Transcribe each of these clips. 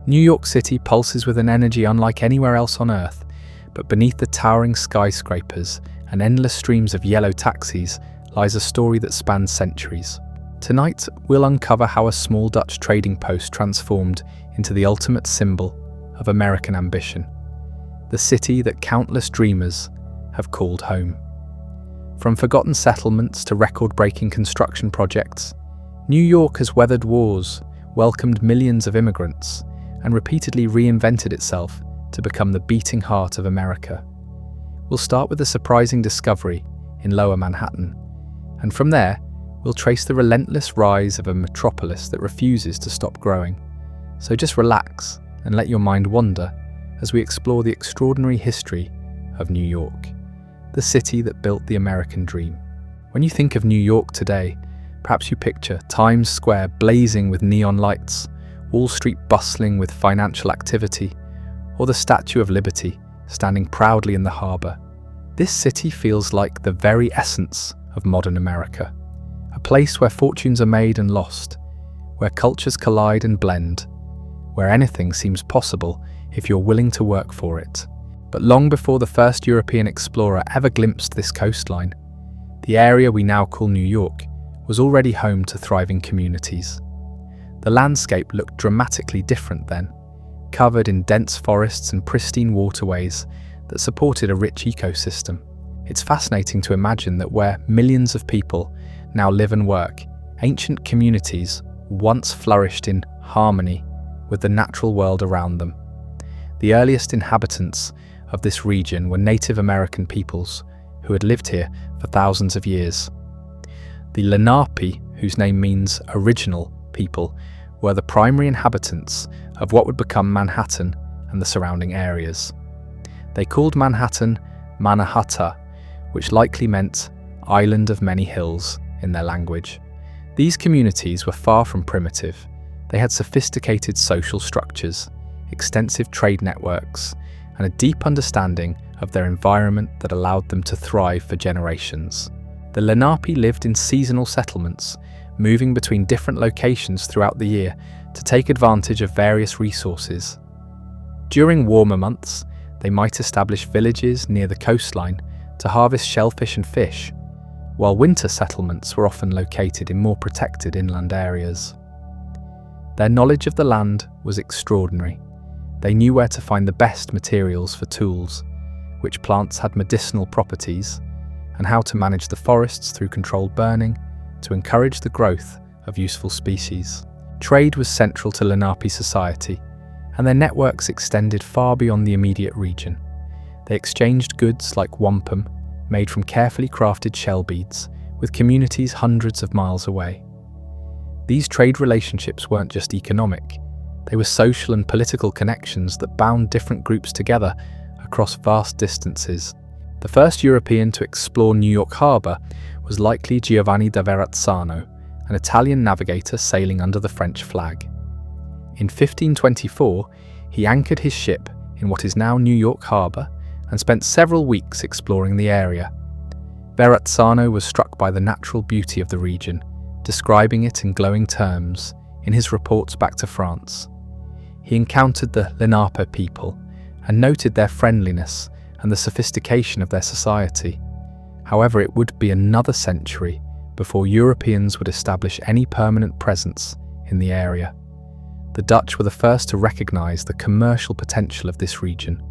New York City pulses with an energy unlike anywhere else on Earth, but beneath the towering skyscrapers and endless streams of yellow taxis lies a story that spans centuries. Tonight, we'll uncover how a small Dutch trading post transformed into the ultimate symbol of American ambition, the city that countless dreamers have called home. From forgotten settlements to record-breaking construction projects, New York has weathered wars, welcomed millions of immigrants, and repeatedly reinvented itself to become the beating heart of America. We'll start with a surprising discovery in Lower Manhattan, and from there, we'll trace the relentless rise of a metropolis that refuses to stop growing. So just relax and let your mind wander as we explore the extraordinary history of New York, the city that built the American dream. When you think of New York today, perhaps you picture Times Square blazing with neon lights, Wall Street bustling with financial activity, or the Statue of Liberty standing proudly in the harbor. This city feels like the very essence of modern America, a place where fortunes are made and lost, where cultures collide and blend, where anything seems possible if you're willing to work for it. But long before the first European explorer ever glimpsed this coastline, the area we now call New York was already home to thriving communities. The landscape looked dramatically different then, covered in dense forests and pristine waterways that supported a rich ecosystem. It's fascinating to imagine that where millions of people now live and work, ancient communities once flourished in harmony with the natural world around them. The earliest inhabitants of this region were Native American peoples who had lived here for thousands of years. The Lenape, whose name means original people, were the primary inhabitants of what would become Manhattan and the surrounding areas. They called Manhattan Mannahatta, which likely meant island of many hills in their language. These communities were far from primitive. They had sophisticated social structures, extensive trade networks, and a deep understanding of their environment that allowed them to thrive for generations. The Lenape lived in seasonal settlements, moving between different locations throughout the year to take advantage of various resources. During warmer months, they might establish villages near the coastline to harvest shellfish and fish, while winter settlements were often located in more protected inland areas. Their knowledge of the land was extraordinary. They knew where to find the best materials for tools, which plants had medicinal properties, and how to manage the forests through controlled burning to encourage the growth of useful species. Trade was central to Lenape society, and their networks extended far beyond the immediate region. They exchanged goods like wampum, made from carefully crafted shell beads, with communities hundreds of miles away. These trade relationships weren't just economic, they were social and political connections that bound different groups together across vast distances. The first European to explore New York Harbor was likely Giovanni da Verrazzano, an Italian navigator sailing under the French flag. In 1524, he anchored his ship in what is now New York Harbor and spent several weeks exploring the area. Verrazzano was struck by the natural beauty of the region, describing it in glowing terms in his reports back to France. He encountered the Lenape people and noted their friendliness and the sophistication of their society. However, it would be another century before Europeans would establish any permanent presence in the area. The Dutch were the first to recognize the commercial potential of this region,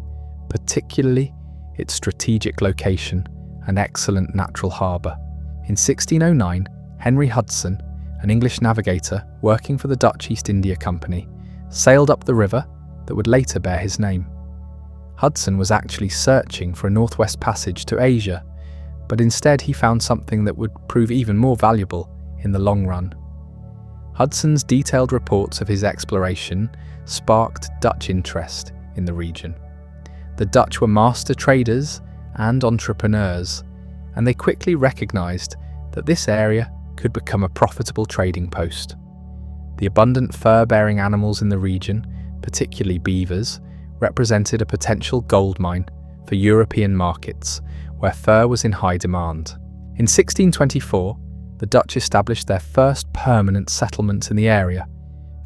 particularly its strategic location and excellent natural harbour. In 1609, Henry Hudson, an English navigator working for the Dutch East India Company, sailed up the river that would later bear his name. Hudson was actually searching for a northwest passage to Asia, but instead he found something that would prove even more valuable in the long run. Hudson's detailed reports of his exploration sparked Dutch interest in the region. The Dutch were master traders and entrepreneurs, and they quickly recognized that this area could become a profitable trading post. The abundant fur-bearing animals in the region, particularly beavers, represented a potential gold mine for European markets, where fur was in high demand. In 1624, the Dutch established their first permanent settlement in the area,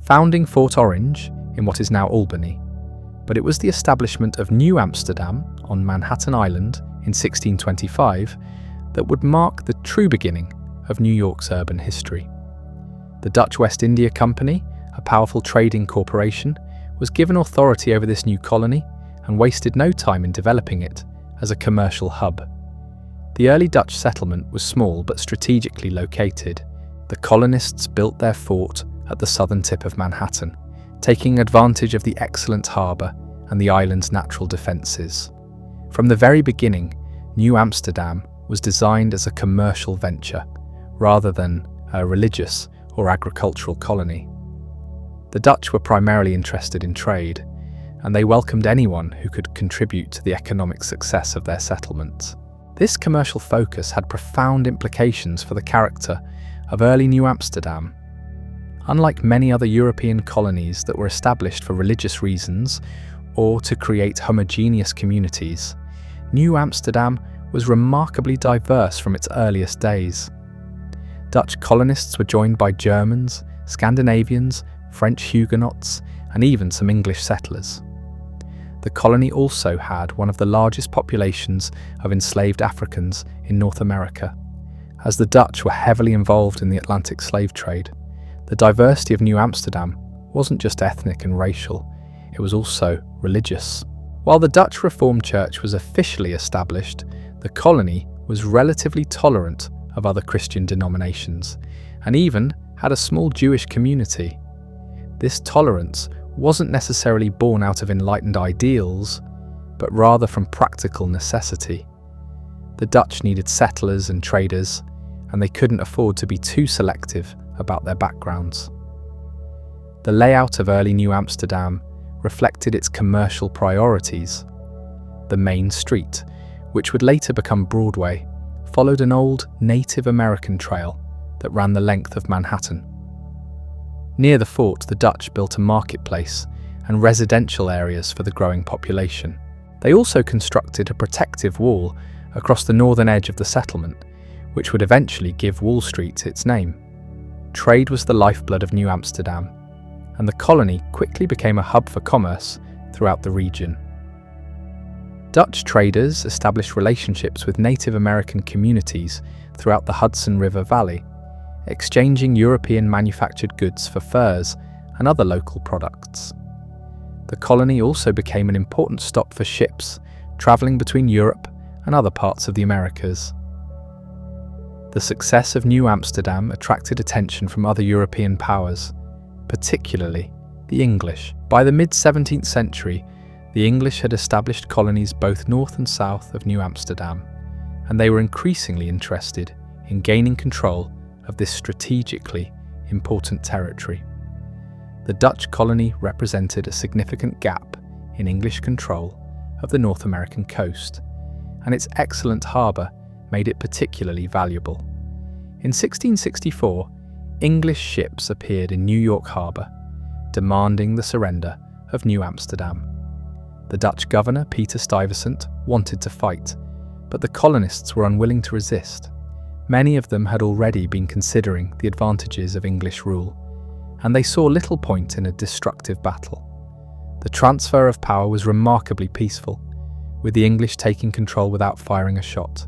founding Fort Orange in what is now Albany, but it was the establishment of New Amsterdam on Manhattan Island in 1625 that would mark the true beginning of New York's urban history. The Dutch West India Company, a powerful trading corporation, was given authority over this new colony and wasted no time in developing it as a commercial hub. The early Dutch settlement was small but strategically located. The colonists built their fort at the southern tip of Manhattan, taking advantage of the excellent harbour and the island's natural defences. From the very beginning, New Amsterdam was designed as a commercial venture, rather than a religious or agricultural colony. The Dutch were primarily interested in trade, and they welcomed anyone who could contribute to the economic success of their settlements. This commercial focus had profound implications for the character of early New Amsterdam. Unlike many other European colonies that were established for religious reasons or to create homogeneous communities, New Amsterdam was remarkably diverse from its earliest days. Dutch colonists were joined by Germans, Scandinavians, French Huguenots, and even some English settlers. The colony also had one of the largest populations of enslaved Africans in North America. As the Dutch were heavily involved in the Atlantic slave trade, the diversity of New Amsterdam wasn't just ethnic and racial, it was also religious. While the Dutch Reformed Church was officially established, the colony was relatively tolerant of other Christian denominations, and even had a small Jewish community. This tolerance wasn't necessarily born out of enlightened ideals, but rather from practical necessity. The Dutch needed settlers and traders, and they couldn't afford to be too selective about their backgrounds. The layout of early New Amsterdam reflected its commercial priorities. The main street, which would later become Broadway, followed an old Native American trail that ran the length of Manhattan. Near the fort, the Dutch built a marketplace and residential areas for the growing population. They also constructed a protective wall across the northern edge of the settlement, which would eventually give Wall Street its name. Trade was the lifeblood of New Amsterdam, and the colony quickly became a hub for commerce throughout the region. Dutch traders established relationships with Native American communities throughout the Hudson River Valley, exchanging European manufactured goods for furs and other local products. The colony also became an important stop for ships traveling between Europe and other parts of the Americas. The success of New Amsterdam attracted attention from other European powers, particularly the English. By the mid-17th century, the English had established colonies both north and south of New Amsterdam, and they were increasingly interested in gaining control of this strategically important territory. The Dutch colony represented a significant gap in English control of the North American coast, and its excellent harbour made it particularly valuable. In 1664, English ships appeared in New York Harbour, demanding the surrender of New Amsterdam. The Dutch governor, Peter Stuyvesant, wanted to fight, but the colonists were unwilling to resist. Many of them had already been considering the advantages of English rule, and they saw little point in a destructive battle. The transfer of power was remarkably peaceful, with the English taking control without firing a shot.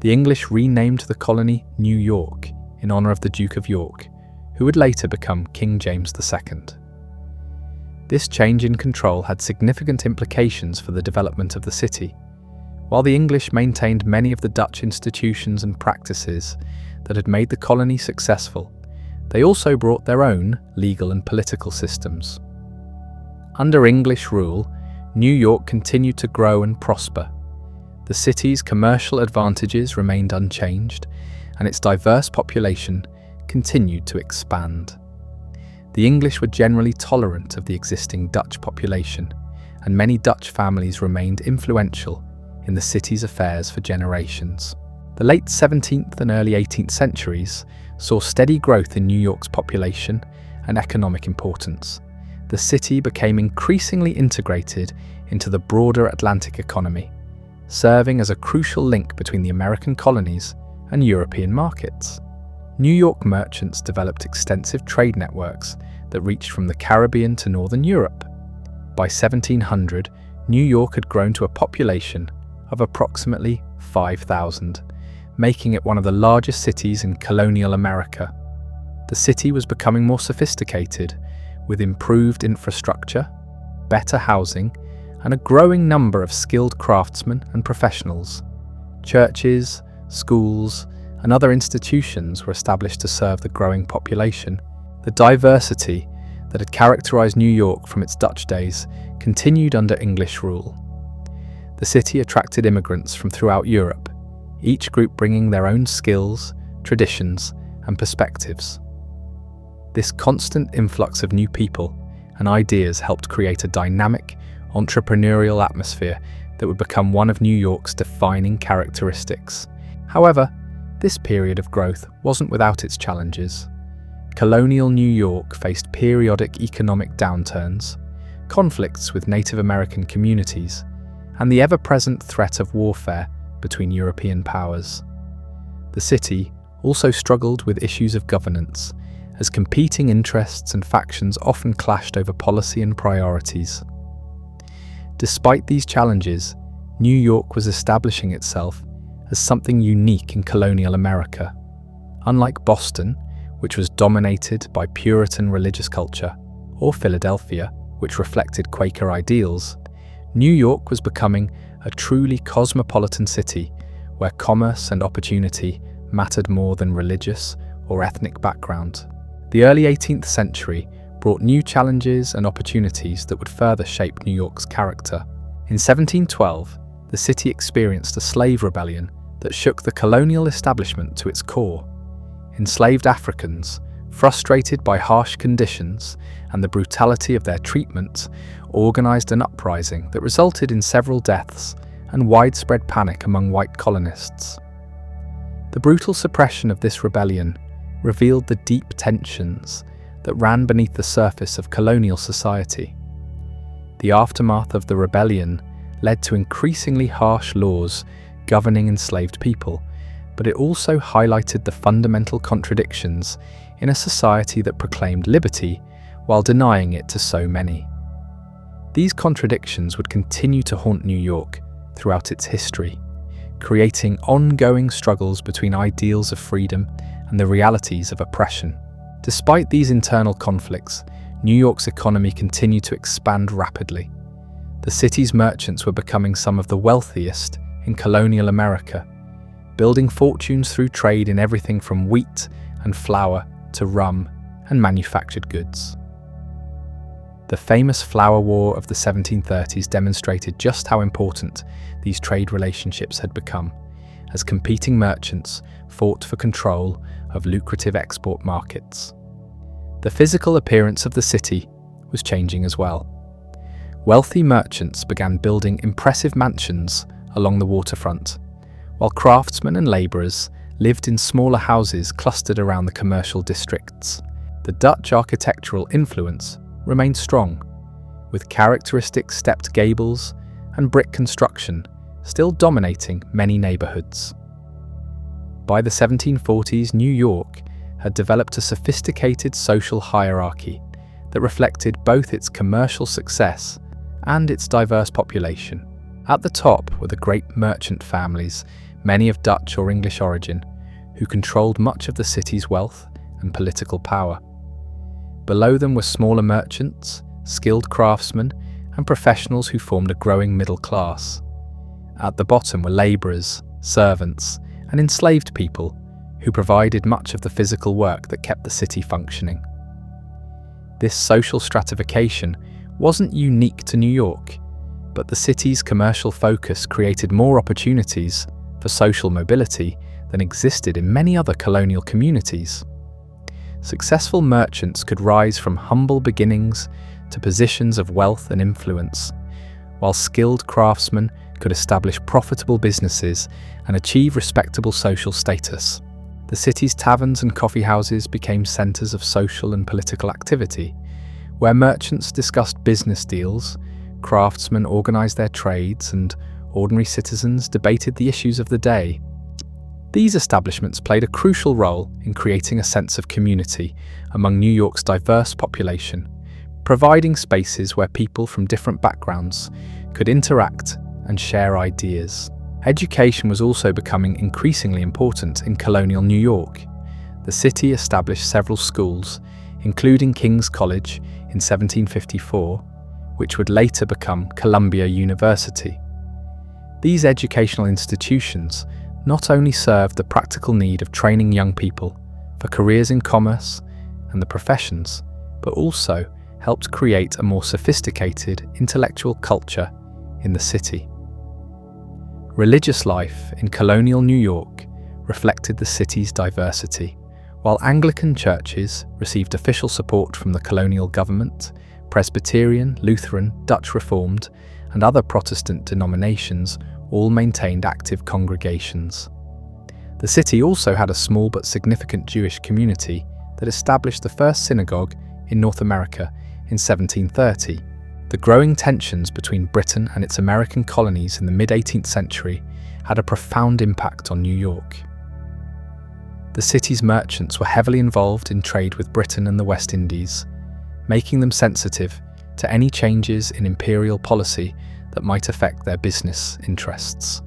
The English renamed the colony New York in honour of the Duke of York, who would later become King James II. This change in control had significant implications for the development of the city. While the English maintained many of the Dutch institutions and practices that had made the colony successful, they also brought their own legal and political systems. Under English rule, New York continued to grow and prosper. The city's commercial advantages remained unchanged, and its diverse population continued to expand. The English were generally tolerant of the existing Dutch population, and many Dutch families remained influential in the city's affairs for generations. The late 17th and early 18th centuries saw steady growth in New York's population and economic importance. The city became increasingly integrated into the broader Atlantic economy, serving as a crucial link between the American colonies and European markets. New York merchants developed extensive trade networks that reached from the Caribbean to northern Europe, By 1700, New York had grown to a population of approximately 5,000, making it one of the largest cities in colonial America. The city was becoming more sophisticated, with improved infrastructure, better housing, and a growing number of skilled craftsmen and professionals. Churches, schools, and other institutions were established to serve the growing population. The diversity that had characterized New York from its Dutch days continued under English rule. The city attracted immigrants from throughout Europe, each group bringing their own skills, traditions, and perspectives. This constant influx of new people and ideas helped create a dynamic, entrepreneurial atmosphere that would become one of New York's defining characteristics. However, this period of growth wasn't without its challenges. Colonial New York faced periodic economic downturns, conflicts with Native American communities, and the ever-present threat of warfare between European powers. The city also struggled with issues of governance, as competing interests and factions often clashed over policy and priorities. Despite these challenges, New York was establishing itself as something unique in colonial America. Unlike Boston, which was dominated by Puritan religious culture, or Philadelphia, which reflected Quaker ideals, New York was becoming a truly cosmopolitan city where commerce and opportunity mattered more than religious or ethnic background. The early 18th century brought new challenges and opportunities that would further shape New York's character. In 1712, the city experienced a slave rebellion that shook the colonial establishment to its core. Enslaved Africans, frustrated by harsh conditions and the brutality of their treatment, organized an uprising that resulted in several deaths and widespread panic among white colonists. The brutal suppression of this rebellion revealed the deep tensions that ran beneath the surface of colonial society. The aftermath of the rebellion led to increasingly harsh laws governing enslaved people, but it also highlighted the fundamental contradictions in a society that proclaimed liberty while denying it to so many. These contradictions would continue to haunt New York throughout its history, creating ongoing struggles between ideals of freedom and the realities of oppression. Despite these internal conflicts, New York's economy continued to expand rapidly. The city's merchants were becoming some of the wealthiest in colonial America, building fortunes through trade in everything from wheat and flour to rum and manufactured goods. The famous Flour War of the 1730s demonstrated just how important these trade relationships had become, as competing merchants fought for control of lucrative export markets. The physical appearance of the city was changing as well. Wealthy merchants began building impressive mansions along the waterfront, while craftsmen and labourers lived in smaller houses clustered around the commercial districts. The Dutch architectural influence remained strong, with characteristic stepped gables and brick construction still dominating many neighbourhoods. By the 1740s, New York had developed a sophisticated social hierarchy that reflected both its commercial success and its diverse population. At the top were the great merchant families, many of Dutch or English origin, who controlled much of the city's wealth and political power. Below them were smaller merchants, skilled craftsmen, and professionals who formed a growing middle class. At the bottom were labourers, servants, and enslaved people who provided much of the physical work that kept the city functioning. This social stratification wasn't unique to New York, but the city's commercial focus created more opportunities for social mobility than existed in many other colonial communities. Successful merchants could rise from humble beginnings to positions of wealth and influence, while skilled craftsmen could establish profitable businesses and achieve respectable social status. The city's taverns and coffee houses became centres of social and political activity, where merchants discussed business deals, craftsmen organised their trades, and ordinary citizens debated the issues of the day. These establishments played a crucial role in creating a sense of community among New York's diverse population, providing spaces where people from different backgrounds could interact and share ideas. Education was also becoming increasingly important in colonial New York. The city established several schools, including King's College in 1754, which would later become Columbia University. These educational institutions not only served the practical need of training young people for careers in commerce and the professions, but also helped create a more sophisticated intellectual culture in the city. Religious life in colonial New York reflected the city's diversity. While Anglican churches received official support from the colonial government, Presbyterian, Lutheran, Dutch Reformed, and other Protestant denominations all maintained active congregations. The city also had a small but significant Jewish community that established the first synagogue in North America in 1730. The growing tensions between Britain and its American colonies in the mid-18th century had a profound impact on New York. The city's merchants were heavily involved in trade with Britain and the West Indies, making them sensitive to any changes in imperial policy that might affect their business interests.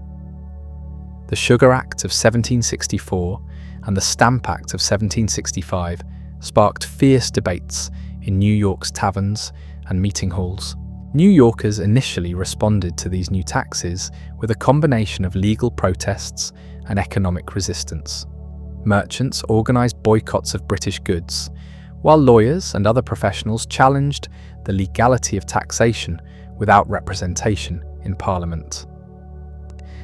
The Sugar Act of 1764 and the Stamp Act of 1765 sparked fierce debates in New York's taverns and meeting halls. New Yorkers initially responded to these new taxes with a combination of legal protests and economic resistance. Merchants organized boycotts of British goods, while lawyers and other professionals challenged the legality of taxation without representation in Parliament.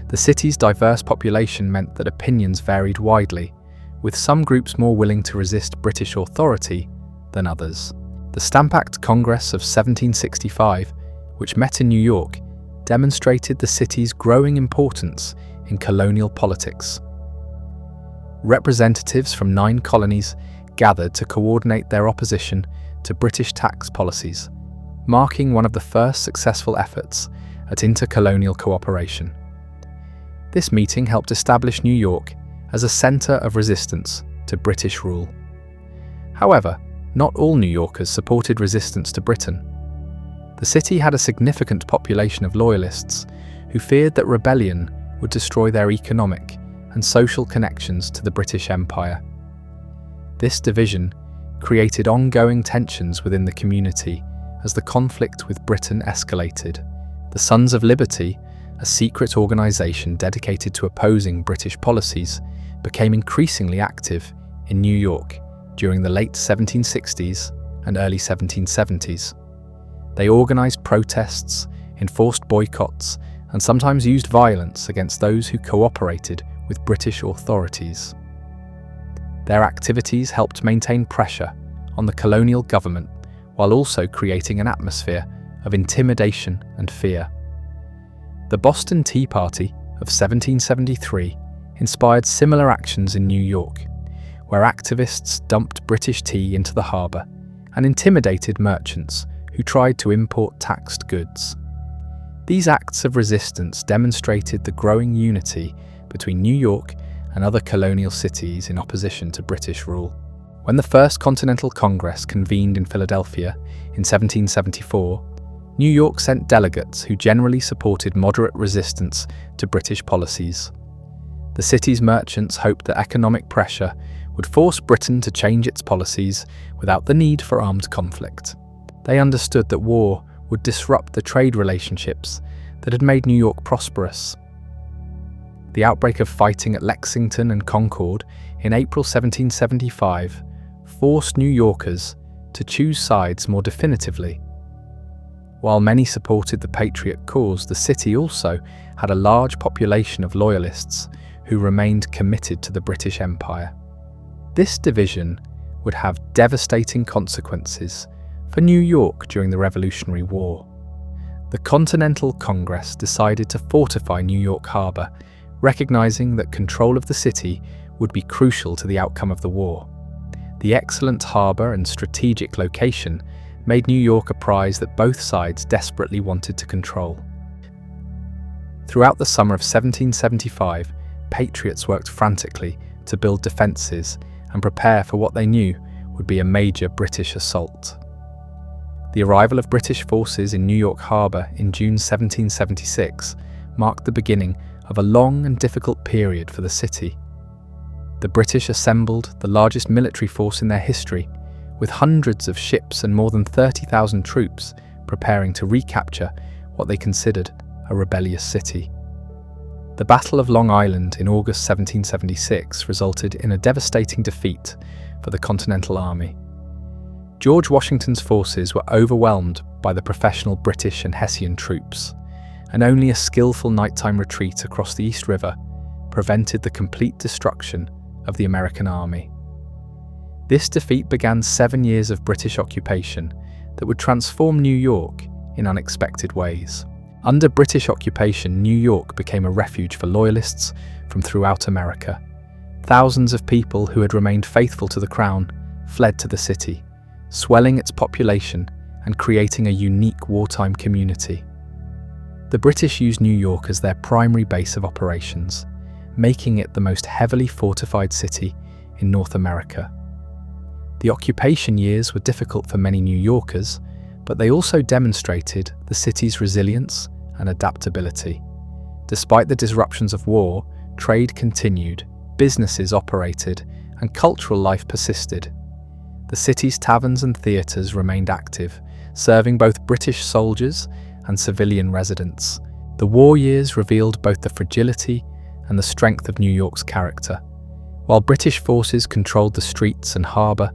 The city's diverse population meant that opinions varied widely, with some groups more willing to resist British authority than others. The Stamp Act Congress of 1765, which met in New York, demonstrated the city's growing importance in colonial politics. Representatives from 9 colonies gathered to coordinate their opposition to British tax policies, marking one of the first successful efforts at intercolonial cooperation. This meeting helped establish New York as a centre of resistance to British rule. However, not all New Yorkers supported resistance to Britain. The city had a significant population of loyalists who feared that rebellion would destroy their economic and social connections to the British Empire. This division created ongoing tensions within the community as the conflict with Britain escalated. The Sons of Liberty, a secret organisation dedicated to opposing British policies, became increasingly active in New York during the late 1760s and early 1770s. They organised protests, enforced boycotts, and sometimes used violence against those who cooperated with British authorities. Their activities helped maintain pressure on the colonial government while also creating an atmosphere of intimidation and fear. The Boston Tea Party of 1773 inspired similar actions in New York, where activists dumped British tea into the harbour and intimidated merchants who tried to import taxed goods. These acts of resistance demonstrated the growing unity between New York and other colonial cities in opposition to British rule. When the First Continental Congress convened in Philadelphia in 1774, New York sent delegates who generally supported moderate resistance to British policies. The city's merchants hoped that economic pressure would force Britain to change its policies without the need for armed conflict. They understood that war would disrupt the trade relationships that had made New York prosperous. The outbreak of fighting at Lexington and Concord in April 1775 forced New Yorkers to choose sides more definitively. While many supported the Patriot cause, the city also had a large population of loyalists who remained committed to the British Empire. This division would have devastating consequences for New York during the Revolutionary War. The Continental Congress decided to fortify New York Harbor, recognizing that control of the city would be crucial to the outcome of the war. The excellent harbor and strategic location made New York a prize that both sides desperately wanted to control. Throughout the summer of 1775, patriots worked frantically to build defences and prepare for what they knew would be a major British assault. The arrival of British forces in New York Harbour in June 1776 marked the beginning of a long and difficult period for the city. The British assembled the largest military force in their history, with hundreds of ships and more than 30,000 troops preparing to recapture what they considered a rebellious city. The Battle of Long Island in August 1776 resulted in a devastating defeat for the Continental Army. George Washington's forces were overwhelmed by the professional British and Hessian troops, and only a skillful nighttime retreat across the East River prevented the complete destruction of the American army. This defeat began 7 years of British occupation that would transform New York in unexpected ways. Under British occupation, New York became a refuge for loyalists from throughout America. Thousands of people who had remained faithful to the Crown fled to the city, swelling its population and creating a unique wartime community. The British used New York as their primary base of operations, making it the most heavily fortified city in North America. The occupation years were difficult for many New Yorkers, but they also demonstrated the city's resilience and adaptability. Despite the disruptions of war, trade continued, businesses operated, and cultural life persisted. The city's taverns and theatres remained active, serving both British soldiers and civilian residents. The war years revealed both the fragility and the strength of New York's character. While British forces controlled the streets and harbour,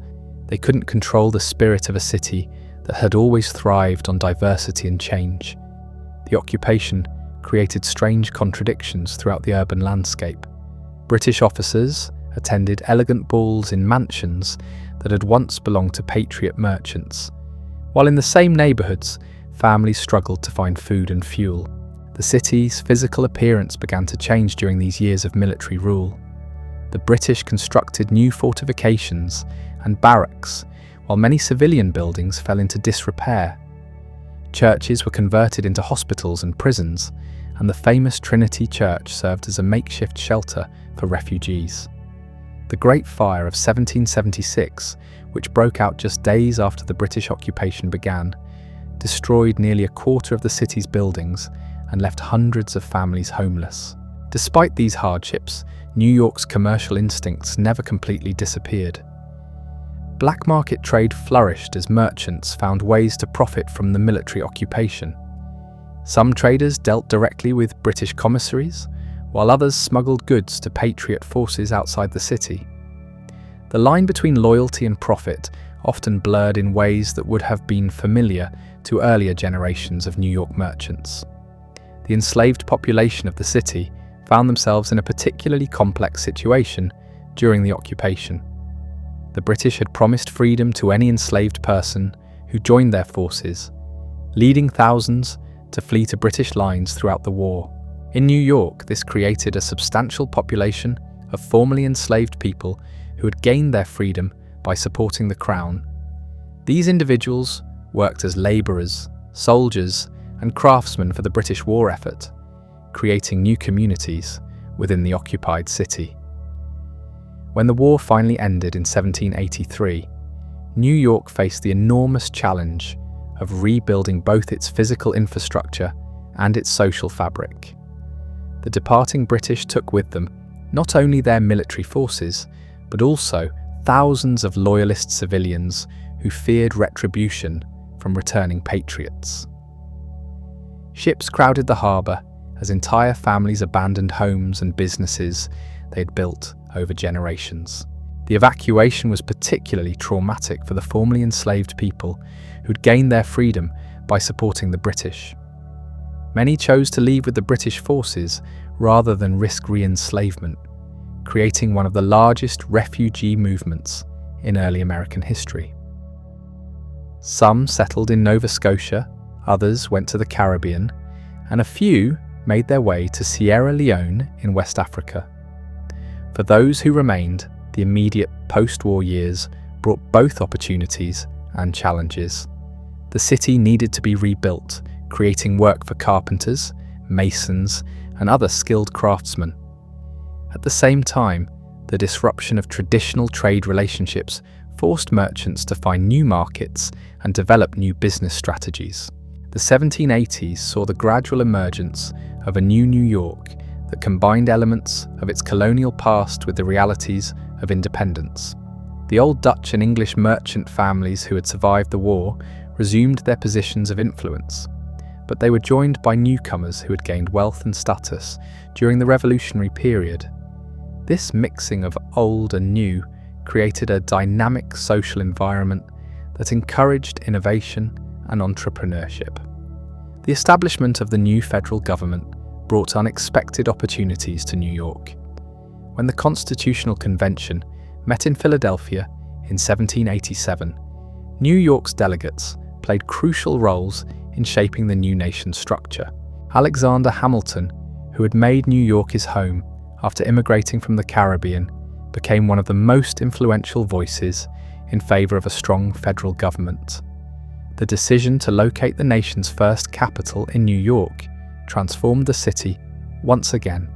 they couldn't control the spirit of a city that had always thrived on diversity and change. The occupation created strange contradictions throughout the urban landscape. British officers attended elegant balls in mansions that had once belonged to patriot merchants, while in the same neighbourhoods, families struggled to find food and fuel. The city's physical appearance began to change during these years of military rule. The British constructed new fortifications and barracks, while many civilian buildings fell into disrepair. Churches were converted into hospitals and prisons, and the famous Trinity Church served as a makeshift shelter for refugees. The Great Fire of 1776, which broke out just days after the British occupation began, destroyed nearly a quarter of the city's buildings and left hundreds of families homeless. Despite these hardships, New York's commercial instincts never completely disappeared. Black market trade flourished as merchants found ways to profit from the military occupation. Some traders dealt directly with British commissaries, while others smuggled goods to patriot forces outside the city. The line between loyalty and profit often blurred in ways that would have been familiar to earlier generations of New York merchants. The enslaved population of the city found themselves in a particularly complex situation during the occupation. The British had promised freedom to any enslaved person who joined their forces, leading thousands to flee to British lines throughout the war. In New York, this created a substantial population of formerly enslaved people who had gained their freedom by supporting the Crown. These individuals worked as labourers, soldiers, and craftsmen for the British war effort, creating new communities within the occupied city. When the war finally ended in 1783, New York faced the enormous challenge of rebuilding both its physical infrastructure and its social fabric. The departing British took with them not only their military forces, but also thousands of loyalist civilians who feared retribution from returning patriots. Ships crowded the harbour as entire families abandoned homes and businesses they had built over generations. The evacuation was particularly traumatic for the formerly enslaved people who'd gained their freedom by supporting the British. Many chose to leave with the British forces rather than risk re-enslavement, creating one of the largest refugee movements in early American history. Some settled in Nova Scotia, others went to the Caribbean, and a few made their way to Sierra Leone in West Africa. For those who remained, the immediate post-war years brought both opportunities and challenges. The city needed to be rebuilt, creating work for carpenters, masons, and other skilled craftsmen. At the same time, the disruption of traditional trade relationships forced merchants to find new markets and develop new business strategies. The 1780s saw the gradual emergence of a new New York that combined elements of its colonial past with the realities of independence. The old Dutch and English merchant families who had survived the war resumed their positions of influence, but they were joined by newcomers who had gained wealth and status during the Revolutionary period. This mixing of old and new created a dynamic social environment that encouraged innovation and entrepreneurship. The establishment of the new federal government brought unexpected opportunities to New York. When the Constitutional Convention met in Philadelphia in 1787, New York's delegates played crucial roles in shaping the new nation's structure. Alexander Hamilton, who had made New York his home after immigrating from the Caribbean, became one of the most influential voices in favor of a strong federal government. The decision to locate the nation's first capital in New York transformed the city once again.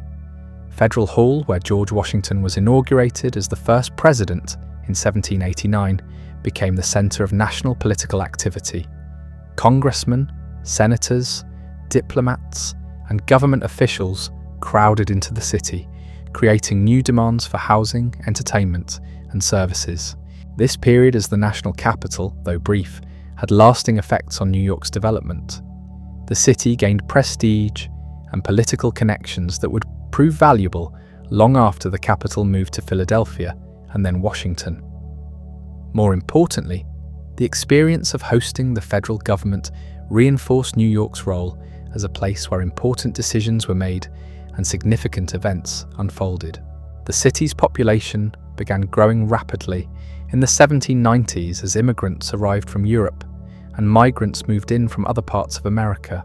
Federal Hall, where George Washington was inaugurated as the first president in 1789, became the center of national political activity. Congressmen, senators, diplomats, and government officials crowded into the city, creating new demands for housing, entertainment, and services. This period as the national capital, though brief, had lasting effects on New York's development. The city gained prestige and political connections that would prove valuable long after the capital moved to Philadelphia and then Washington. More importantly, the experience of hosting the federal government reinforced New York's role as a place where important decisions were made and significant events unfolded. The city's population began growing rapidly in the 1790s as immigrants arrived from Europe and migrants moved in from other parts of America.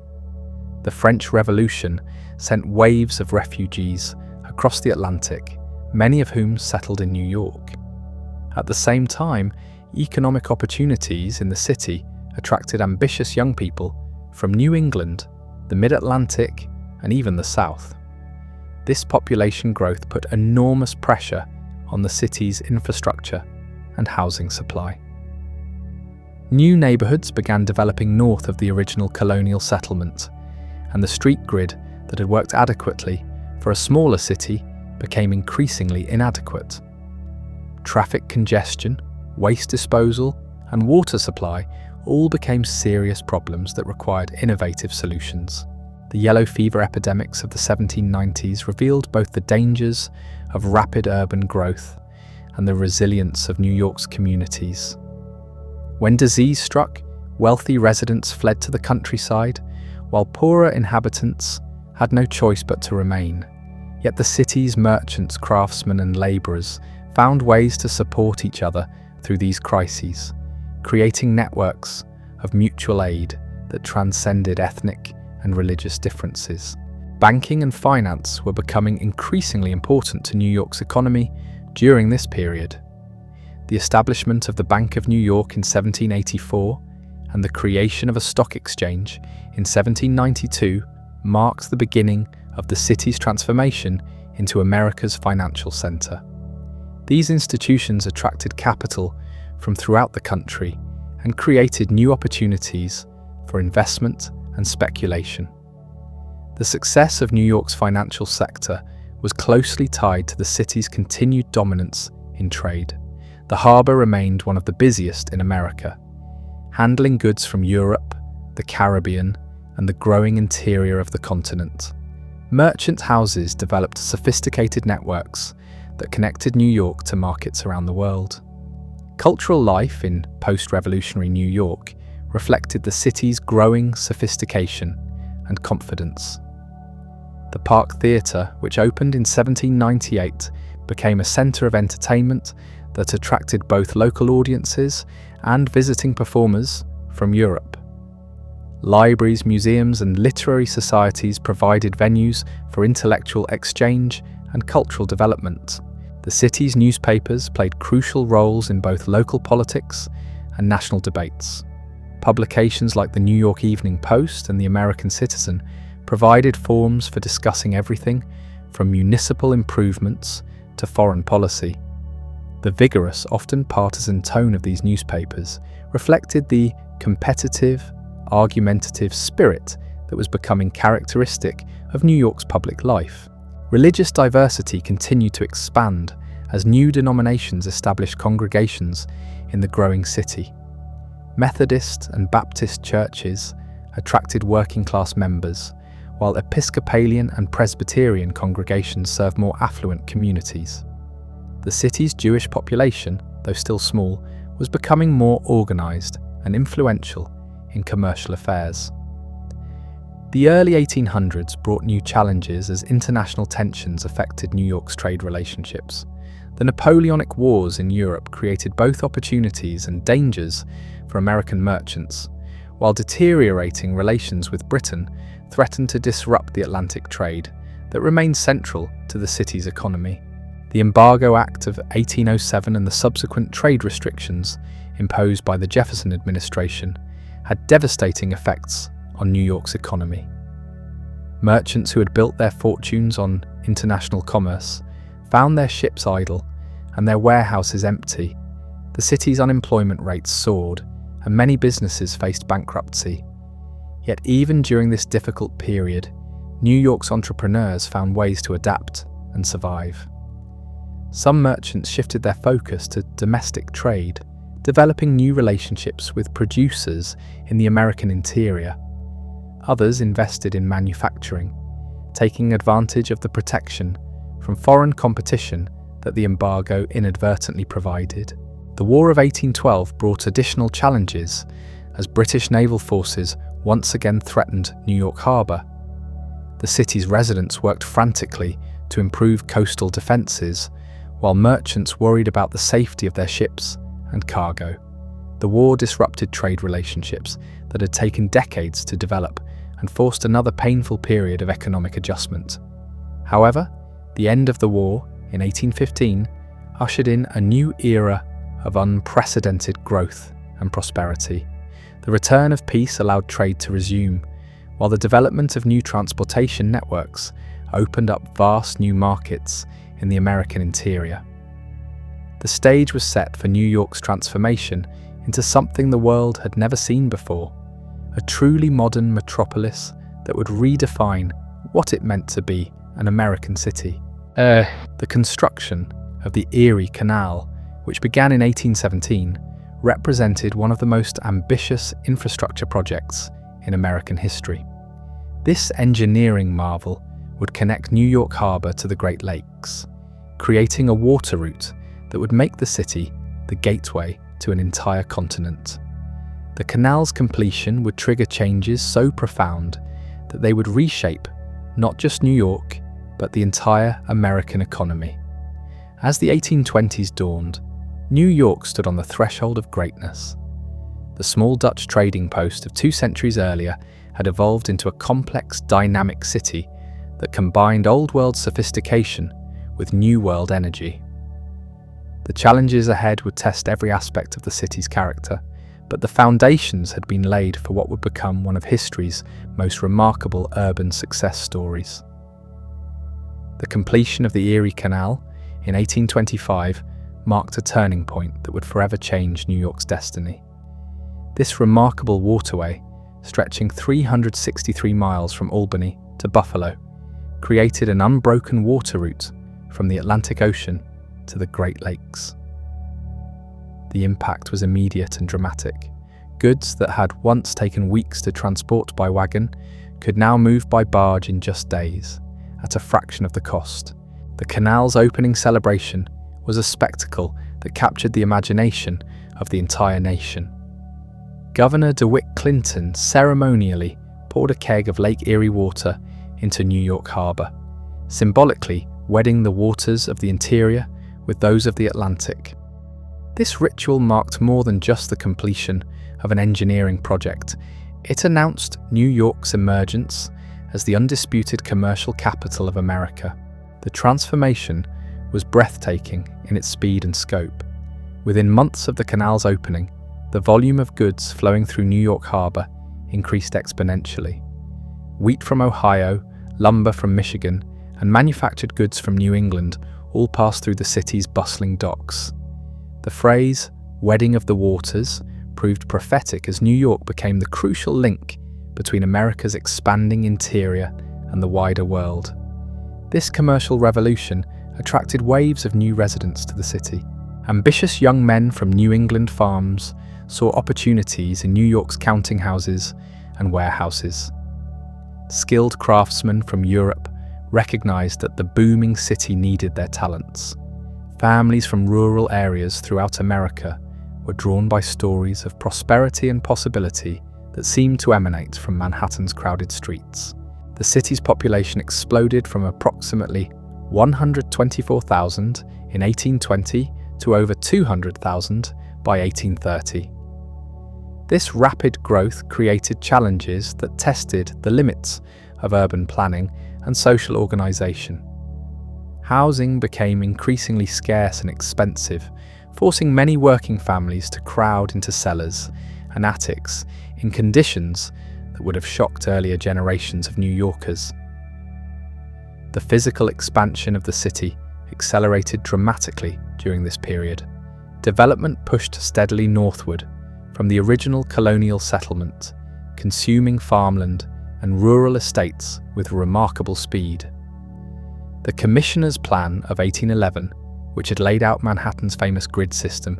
The French Revolution sent waves of refugees across the Atlantic, many of whom settled in New York. At the same time, economic opportunities in the city attracted ambitious young people from New England, the Mid-Atlantic, and even the South. This population growth put enormous pressure on the city's infrastructure and housing supply. New neighborhoods began developing north of the original colonial settlement, and the street grid that had worked adequately for a smaller city became increasingly inadequate. Traffic congestion, waste disposal, and water supply all became serious problems that required innovative solutions. The yellow fever epidemics of the 1790s revealed both the dangers of rapid urban growth and the resilience of New York's communities. When disease struck, wealthy residents fled to the countryside, while poorer inhabitants had no choice but to remain. Yet the city's merchants, craftsmen, and laborers found ways to support each other through these crises, creating networks of mutual aid that transcended ethnic and religious differences. Banking and finance were becoming increasingly important to New York's economy during this period. The establishment of the Bank of New York in 1784 and the creation of a stock exchange in 1792 marked the beginning of the city's transformation into America's financial center. These institutions attracted capital from throughout the country and created new opportunities for investment and speculation. The success of New York's financial sector was closely tied to the city's continued dominance in trade. The harbor remained one of the busiest in America, handling goods from Europe, the Caribbean, and the growing interior of the continent. Merchant houses developed sophisticated networks that connected New York to markets around the world. Cultural life in post-revolutionary New York reflected the city's growing sophistication and confidence. The Park Theatre, which opened in 1798, became a center of entertainment that attracted both local audiences and visiting performers from Europe. Libraries, museums, and literary societies provided venues for intellectual exchange and cultural development. The city's newspapers played crucial roles in both local politics and national debates. Publications like the New York Evening Post and the American Citizen provided forums for discussing everything from municipal improvements to foreign policy. The vigorous, often partisan tone of these newspapers reflected the competitive, argumentative spirit that was becoming characteristic of New York's public life. Religious diversity continued to expand as new denominations established congregations in the growing city. Methodist and Baptist churches attracted working-class members, while Episcopalian and Presbyterian congregations served more affluent communities. The city's Jewish population, though still small, was becoming more organized and influential in commercial affairs. The early 1800s brought new challenges as international tensions affected New York's trade relationships. The Napoleonic Wars in Europe created both opportunities and dangers for American merchants, while deteriorating relations with Britain threatened to disrupt the Atlantic trade that remained central to the city's economy. The Embargo Act of 1807 and the subsequent trade restrictions imposed by the Jefferson administration had devastating effects on New York's economy. Merchants who had built their fortunes on international commerce found their ships idle and their warehouses empty. The city's unemployment rates soared, and many businesses faced bankruptcy. Yet even during this difficult period, New York's entrepreneurs found ways to adapt and survive. Some merchants shifted their focus to domestic trade, developing new relationships with producers in the American interior. Others invested in manufacturing, taking advantage of the protection from foreign competition that the embargo inadvertently provided. The War of 1812 brought additional challenges as British naval forces once again threatened New York Harbor. The city's residents worked frantically to improve coastal defenses, while merchants worried about the safety of their ships and cargo. The war disrupted trade relationships that had taken decades to develop and forced another painful period of economic adjustment. However, the end of the war in 1815 ushered in a new era of unprecedented growth and prosperity. The return of peace allowed trade to resume, while the development of new transportation networks opened up vast new markets in the American interior. The stage was set for New York's transformation into something the world had never seen before, a truly modern metropolis that would redefine what it meant to be an American city. The construction of the Erie Canal, which began in 1817, represented one of the most ambitious infrastructure projects in American history. This engineering marvel would connect New York Harbor to the Great Lakes, creating a water route that would make the city the gateway to an entire continent. The canal's completion would trigger changes so profound that they would reshape not just New York, but the entire American economy. As the 1820s dawned, New York stood on the threshold of greatness. The small Dutch trading post of 2 centuries earlier had evolved into a complex, dynamic city that combined old-world sophistication with new-world energy. The challenges ahead would test every aspect of the city's character, but the foundations had been laid for what would become one of history's most remarkable urban success stories. The completion of the Erie Canal in 1825 marked a turning point that would forever change New York's destiny. This remarkable waterway, stretching 363 miles from Albany to Buffalo, created an unbroken water route from the Atlantic Ocean to the Great Lakes. The impact was immediate and dramatic. Goods that had once taken weeks to transport by wagon could now move by barge in just days, at a fraction of the cost. The canal's opening celebration was a spectacle that captured the imagination of the entire nation. Governor DeWitt Clinton ceremonially poured a keg of Lake Erie water into New York Harbor, symbolically wedding the waters of the interior with those of the Atlantic. This ritual marked more than just the completion of an engineering project. It announced New York's emergence as the undisputed commercial capital of America. The transformation was breathtaking in its speed and scope. Within months of the canal's opening, the volume of goods flowing through New York Harbor increased exponentially. Wheat from Ohio, lumber from Michigan, and manufactured goods from New England all passed through the city's bustling docks. The phrase, "wedding of the waters," proved prophetic as New York became the crucial link between America's expanding interior and the wider world. This commercial revolution attracted waves of new residents to the city. Ambitious young men from New England farms saw opportunities in New York's counting houses and warehouses. Skilled craftsmen from Europe recognized that the booming city needed their talents. Families from rural areas throughout America were drawn by stories of prosperity and possibility that seemed to emanate from Manhattan's crowded streets. The city's population exploded from approximately 124,000 in 1820 to over 200,000 by 1830. This rapid growth created challenges that tested the limits of urban planning and social organization. Housing became increasingly scarce and expensive, forcing many working families to crowd into cellars and attics in conditions that would have shocked earlier generations of New Yorkers. The physical expansion of the city accelerated dramatically during this period. Development pushed steadily northward from the original colonial settlement, consuming farmland and rural estates with remarkable speed. The Commissioner's Plan of 1811, which had laid out Manhattan's famous grid system,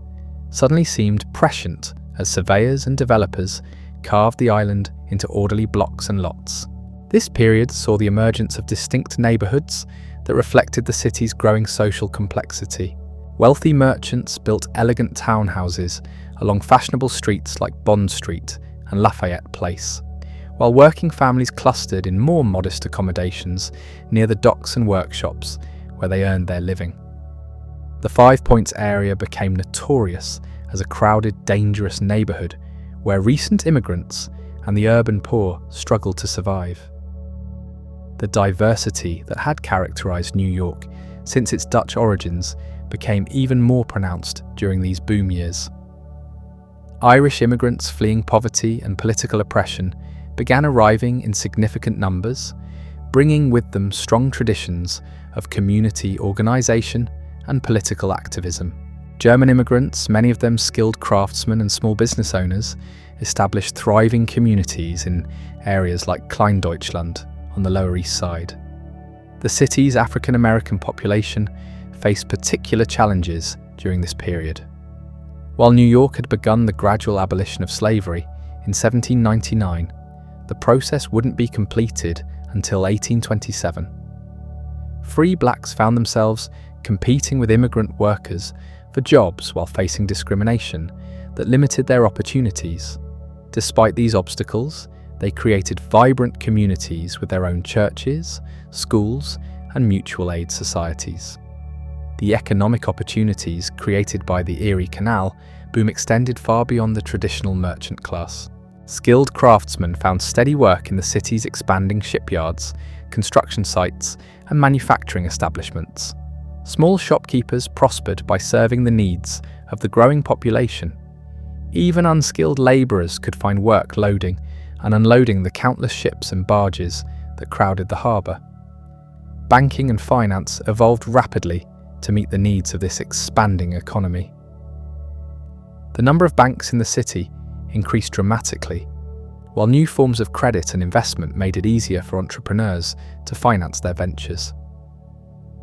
suddenly seemed prescient as surveyors and developers carved the island into orderly blocks and lots. This period saw the emergence of distinct neighborhoods that reflected the city's growing social complexity. Wealthy merchants built elegant townhouses along fashionable streets like Bond Street and Lafayette Place, while working families clustered in more modest accommodations near the docks and workshops where they earned their living. The Five Points area became notorious as a crowded, dangerous neighborhood where recent immigrants and the urban poor struggled to survive. The diversity that had characterized New York since its Dutch origins became even more pronounced during these boom years. Irish immigrants fleeing poverty and political oppression began arriving in significant numbers, bringing with them strong traditions of community organization and political activism. German immigrants, many of them skilled craftsmen and small business owners, established thriving communities in areas like Kleindeutschland on the Lower East Side. The city's African American population faced particular challenges during this period. While New York had begun the gradual abolition of slavery in 1799, the process wouldn't be completed until 1827. Free blacks found themselves competing with immigrant workers for jobs while facing discrimination that limited their opportunities. Despite these obstacles, they created vibrant communities with their own churches, schools, and mutual aid societies. The economic opportunities created by the Erie Canal boom extended far beyond the traditional merchant class. Skilled craftsmen found steady work in the city's expanding shipyards, construction sites, and manufacturing establishments. Small shopkeepers prospered by serving the needs of the growing population. Even unskilled labourers could find work loading and unloading the countless ships and barges that crowded the harbour. Banking and finance evolved rapidly to meet the needs of this expanding economy. The number of banks in the city increased dramatically, while new forms of credit and investment made it easier for entrepreneurs to finance their ventures.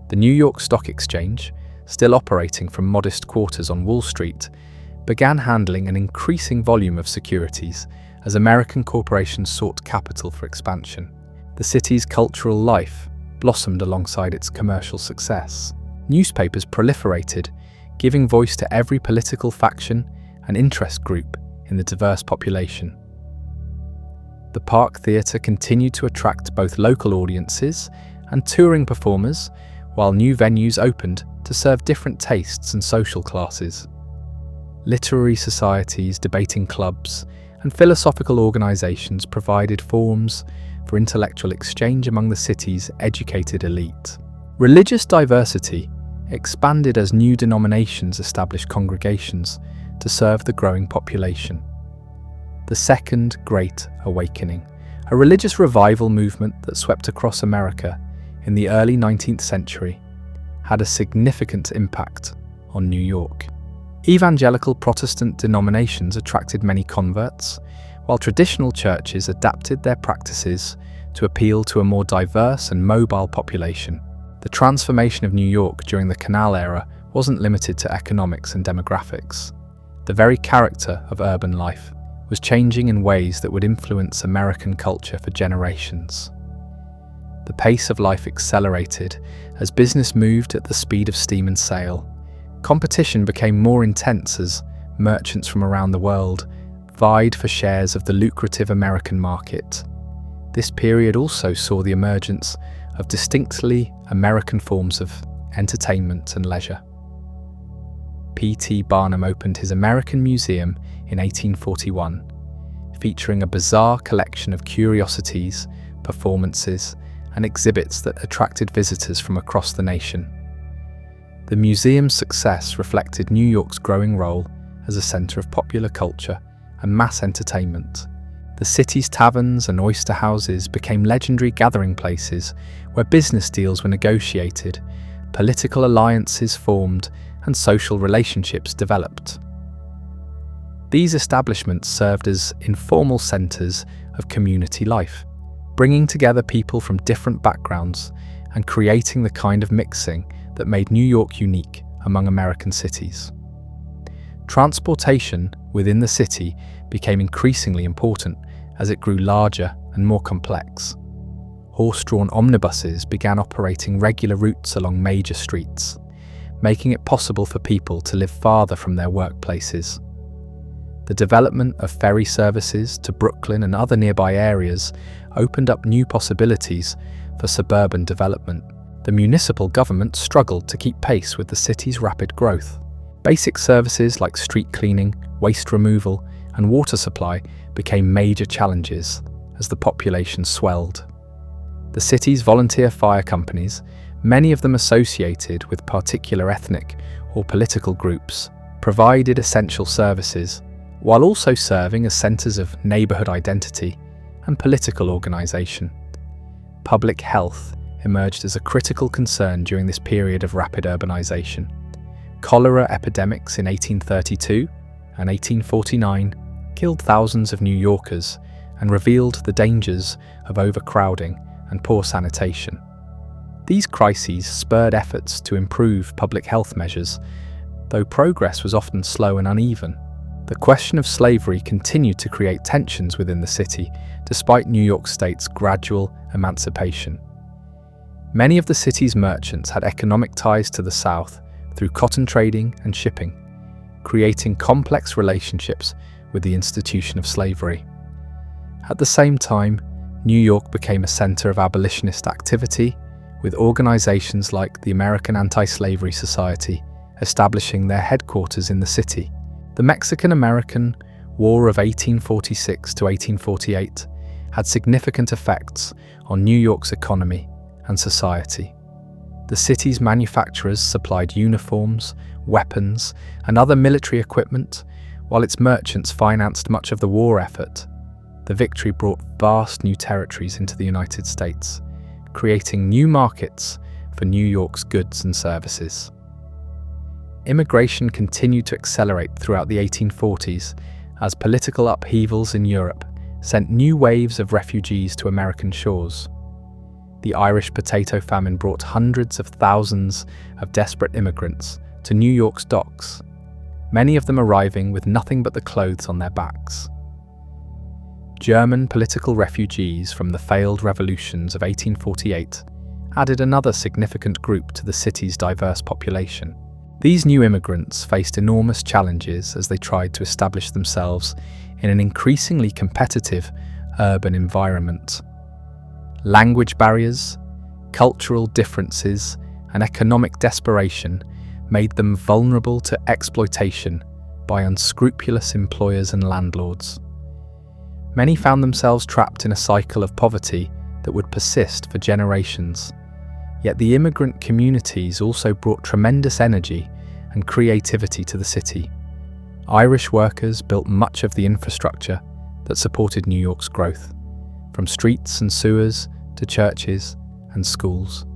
The New York Stock Exchange, still operating from modest quarters on Wall Street, began handling an increasing volume of securities as American corporations sought capital for expansion. The city's cultural life blossomed alongside its commercial success. Newspapers proliferated, giving voice to every political faction and interest group in the diverse population. The Park Theatre continued to attract both local audiences and touring performers, while new venues opened to serve different tastes and social classes. Literary societies, debating clubs, and philosophical organizations provided forums for intellectual exchange among the city's educated elite. Religious diversity expanded as new denominations established congregations to serve the growing population. The Second Great Awakening, a religious revival movement that swept across America in the early 19th century, had a significant impact on New York. Evangelical Protestant denominations attracted many converts, while traditional churches adapted their practices to appeal to a more diverse and mobile population. The transformation of New York during the Canal era wasn't limited to economics and demographics. The very character of urban life was changing in ways that would influence American culture for generations. The pace of life accelerated as business moved at the speed of steam and sail. Competition became more intense as merchants from around the world vied for shares of the lucrative American market. This period also saw the emergence of distinctly American forms of entertainment and leisure. P.T. Barnum opened his American Museum in 1841, featuring a bizarre collection of curiosities, performances, and exhibits that attracted visitors from across the nation. The museum's success reflected New York's growing role as a center of popular culture and mass entertainment. The city's taverns and oyster houses became legendary gathering places where business deals were negotiated, political alliances formed, and social relationships developed. These establishments served as informal centers of community life, bringing together people from different backgrounds and creating the kind of mixing that made New York unique among American cities. Transportation within the city became increasingly important as it grew larger and more complex. Horse-drawn omnibuses began operating regular routes along major streets, making it possible for people to live farther from their workplaces. The development of ferry services to Brooklyn and other nearby areas opened up new possibilities for suburban development. The municipal government struggled to keep pace with the city's rapid growth. Basic services like street cleaning, waste removal, and water supply became major challenges as the population swelled. The city's volunteer fire companies, many of them associated with particular ethnic or political groups, provided essential services, while also serving as centers of neighborhood identity and political organization. Public health emerged as a critical concern during this period of rapid urbanization. Cholera epidemics in 1832 and 1849 killed thousands of New Yorkers and revealed the dangers of overcrowding and poor sanitation. These crises spurred efforts to improve public health measures, though progress was often slow and uneven. The question of slavery continued to create tensions within the city, despite New York State's gradual emancipation. Many of the city's merchants had economic ties to the South through cotton trading and shipping, creating complex relationships with the institution of slavery. At the same time, New York became a center of abolitionist activity, with organizations like the American Anti-Slavery Society establishing their headquarters in the city. The Mexican-American War of 1846 to 1848 had significant effects on New York's economy and society. The city's manufacturers supplied uniforms, weapons, and other military equipment, while its merchants financed much of the war effort. The victory brought vast new territories into the United States, creating new markets for New York's goods and services. Immigration continued to accelerate throughout the 1840s as political upheavals in Europe sent new waves of refugees to American shores. The Irish potato famine brought hundreds of thousands of desperate immigrants to New York's docks, many of them arriving with nothing but the clothes on their backs. German political refugees from the failed revolutions of 1848 added another significant group to the city's diverse population. These new immigrants faced enormous challenges as they tried to establish themselves in an increasingly competitive urban environment. Language barriers, cultural differences, and economic desperation made them vulnerable to exploitation by unscrupulous employers and landlords. Many found themselves trapped in a cycle of poverty that would persist for generations. Yet the immigrant communities also brought tremendous energy and creativity to the city. Irish workers built much of the infrastructure that supported New York's growth, from streets and sewers to churches and schools.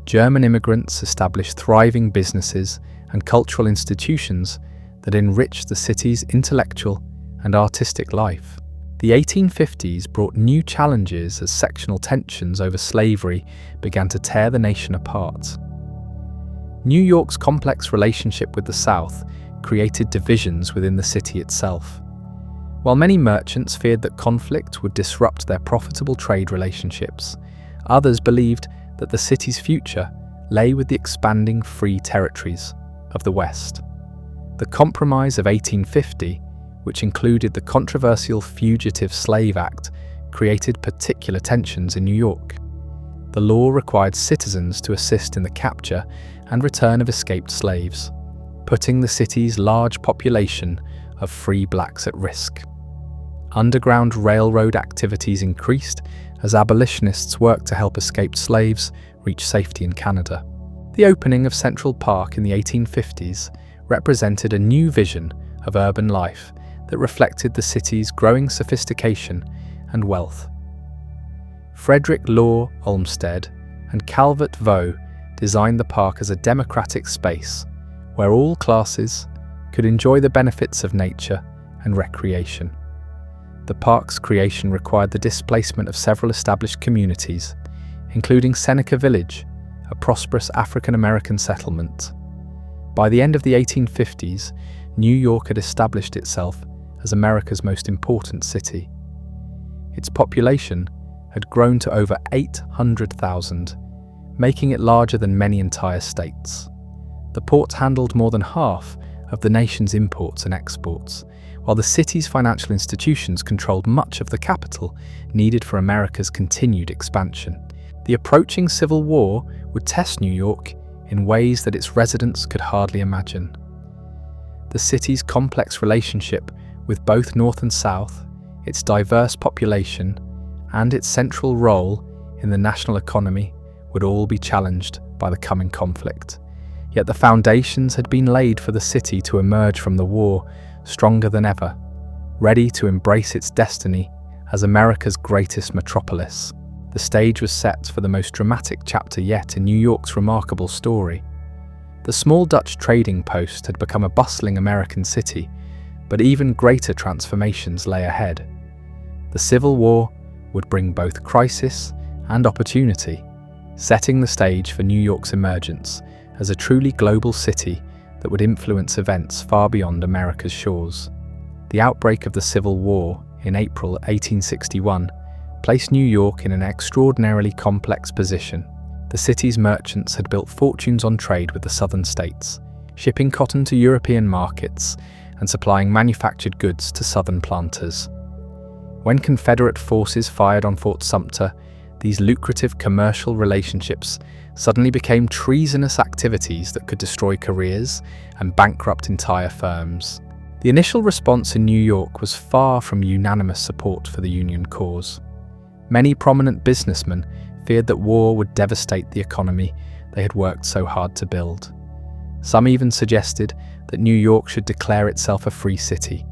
German immigrants established thriving businesses and cultural institutions that enriched the city's intellectual and artistic life. The 1850s brought new challenges as sectional tensions over slavery began to tear the nation apart. New York's complex relationship with the South created divisions within the city itself. While many merchants feared that conflict would disrupt their profitable trade relationships, others believed that the city's future lay with the expanding free territories of the West. The Compromise of 1850, which included the controversial Fugitive Slave Act, created particular tensions in New York. The law required citizens to assist in the capture and return of escaped slaves, putting the city's large population of free blacks at risk. Underground railroad activities increased as abolitionists worked to help escaped slaves reach safety in Canada. The opening of Central Park in the 1850s represented a new vision of urban life that reflected the city's growing sophistication and wealth. Frederick Law Olmsted and Calvert Vaux designed the park as a democratic space where all classes could enjoy the benefits of nature and recreation. The park's creation required the displacement of several established communities, including Seneca Village, a prosperous African-American settlement. By the end of the 1850s, New York had established itself as America's most important city. Its population had grown to over 800,000, making it larger than many entire states. The port handled more than half of the nation's imports and exports, while the city's financial institutions controlled much of the capital needed for America's continued expansion. The approaching Civil War would test New York in ways that its residents could hardly imagine. The city's complex relationship with both North and South, its diverse population, and its central role in the national economy would all be challenged by the coming conflict. Yet the foundations had been laid for the city to emerge from the war stronger than ever, ready to embrace its destiny as America's greatest metropolis. The stage was set for the most dramatic chapter yet in New York's remarkable story. The small Dutch trading post had become a bustling American city, but even greater transformations lay ahead. The Civil War would bring both crisis and opportunity, setting the stage for New York's emergence as a truly global city that would influence events far beyond America's shores. The outbreak of the Civil War in April 1861 placed New York in an extraordinarily complex position. The city's merchants had built fortunes on trade with the southern states, shipping cotton to European markets and supplying manufactured goods to southern planters. When Confederate forces fired on Fort Sumter, these lucrative commercial relationships suddenly became treasonous activities that could destroy careers and bankrupt entire firms. The initial response in New York was far from unanimous support for the Union cause. Many prominent businessmen feared that war would devastate the economy they had worked so hard to build. Some even suggested that New York should declare itself a free city,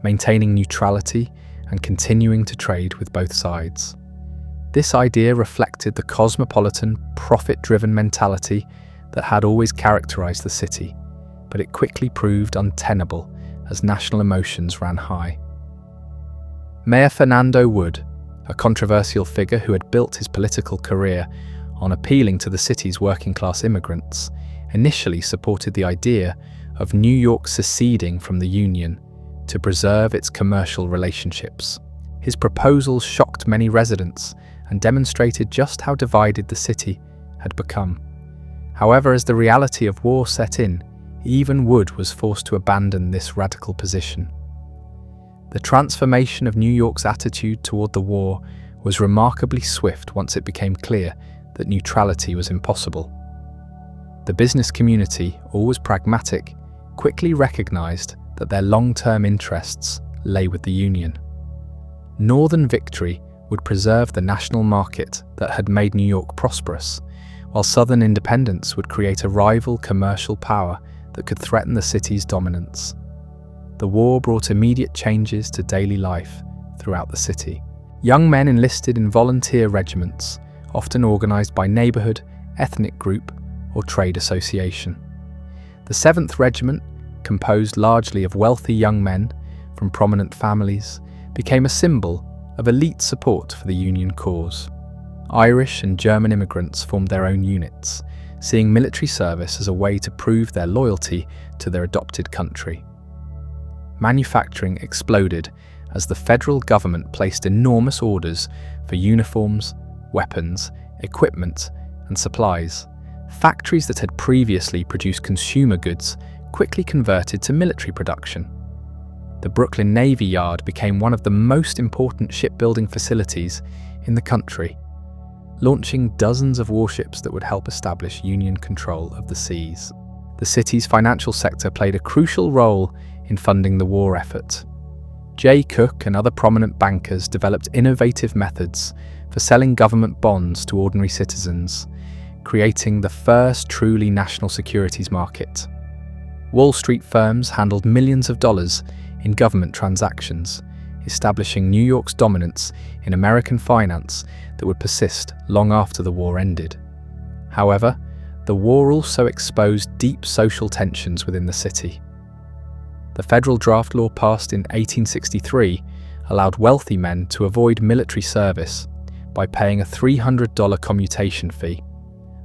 maintaining neutrality and continuing to trade with both sides. This idea reflected the cosmopolitan, profit-driven mentality that had always characterized the city, but it quickly proved untenable as national emotions ran high. Mayor Fernando Wood, a controversial figure who had built his political career on appealing to the city's working-class immigrants, initially supported the idea of New York seceding from the Union to preserve its commercial relationships. His proposals shocked many residents and demonstrated just how divided the city had become. However, as the reality of war set in, even Wood was forced to abandon this radical position. The transformation of New York's attitude toward the war was remarkably swift once it became clear that neutrality was impossible. The business community, always pragmatic, quickly recognized that their long-term interests lay with the Union. Northern victory would preserve the national market that had made New York prosperous, while Southern independence would create a rival commercial power that could threaten the city's dominance. The war brought immediate changes to daily life throughout the city. Young men enlisted in volunteer regiments, often organized by neighborhood, ethnic group, or trade association. The 7th Regiment, composed largely of wealthy young men from prominent families, became a symbol of elite support for the Union cause. Irish and German immigrants formed their own units, seeing military service as a way to prove their loyalty to their adopted country. Manufacturing exploded as the federal government placed enormous orders for uniforms, weapons, equipment, and supplies. Factories that had previously produced consumer goods quickly converted to military production. The Brooklyn Navy Yard became one of the most important shipbuilding facilities in the country, launching dozens of warships that would help establish Union control of the seas. The city's financial sector played a crucial role in funding the war effort. Jay Cooke and other prominent bankers developed innovative methods for selling government bonds to ordinary citizens, creating the first truly national securities market. Wall Street firms handled millions of dollars in government transactions, establishing New York's dominance in American finance that would persist long after the war ended. However, the war also exposed deep social tensions within the city. The federal draft law passed in 1863 allowed wealthy men to avoid military service by paying a $300 commutation fee,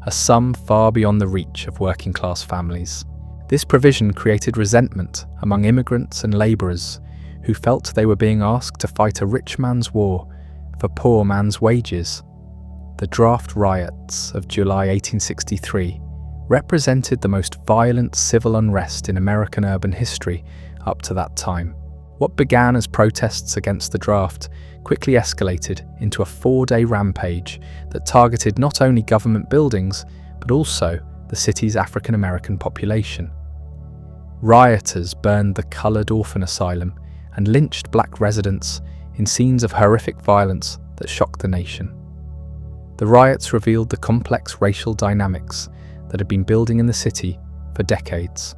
a sum far beyond the reach of working-class families. This provision created resentment among immigrants and labourers who felt they were being asked to fight a rich man's war for poor man's wages. The draft riots of July 1863 represented the most violent civil unrest in American urban history up to that time. What began as protests against the draft quickly escalated into a 4-day rampage that targeted not only government buildings, but also the city's African American population. Rioters burned the coloured orphan asylum and lynched black residents in scenes of horrific violence that shocked the nation. The riots revealed the complex racial dynamics that had been building in the city for decades.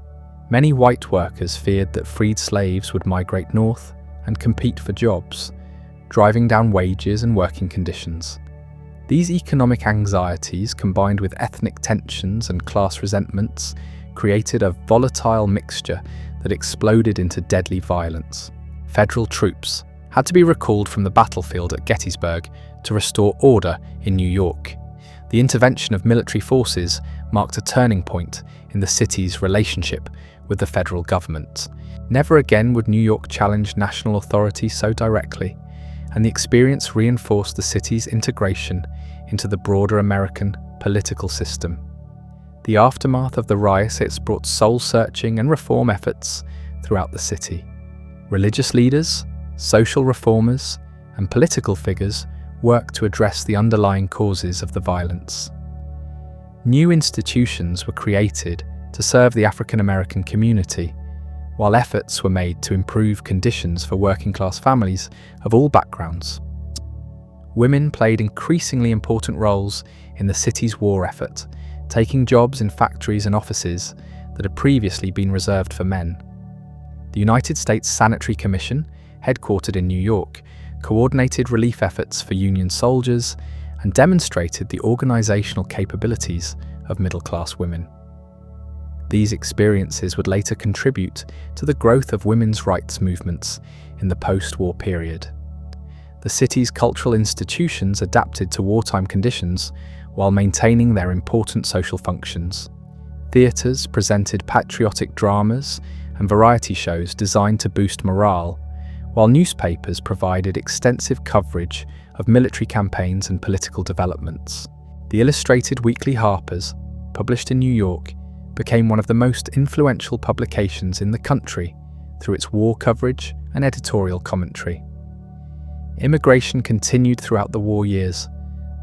Many white workers feared that freed slaves would migrate north and compete for jobs, driving down wages and working conditions. These economic anxieties, combined with ethnic tensions and class resentments, created a volatile mixture that exploded into deadly violence. Federal troops had to be recalled from the battlefield at Gettysburg to restore order in New York. The intervention of military forces marked a turning point in the city's relationship with the federal government. Never again would New York challenge national authority so directly, and the experience reinforced the city's integration into the broader American political system. The aftermath of the riots brought soul-searching and reform efforts throughout the city. Religious leaders, social reformers, and political figures worked to address the underlying causes of the violence. New institutions were created to serve the African American community, while efforts were made to improve conditions for working-class families of all backgrounds. Women played increasingly important roles in the city's war effort, taking jobs in factories and offices that had previously been reserved for men. The United States Sanitary Commission, headquartered in New York, coordinated relief efforts for Union soldiers and demonstrated the organizational capabilities of middle-class women. These experiences would later contribute to the growth of women's rights movements in the post-war period. The city's cultural institutions adapted to wartime conditions while maintaining their important social functions. Theatres presented patriotic dramas and variety shows designed to boost morale, while newspapers provided extensive coverage of military campaigns and political developments. The Illustrated Weekly Harper's, published in New York, became one of the most influential publications in the country through its war coverage and editorial commentary. Immigration continued throughout the war years,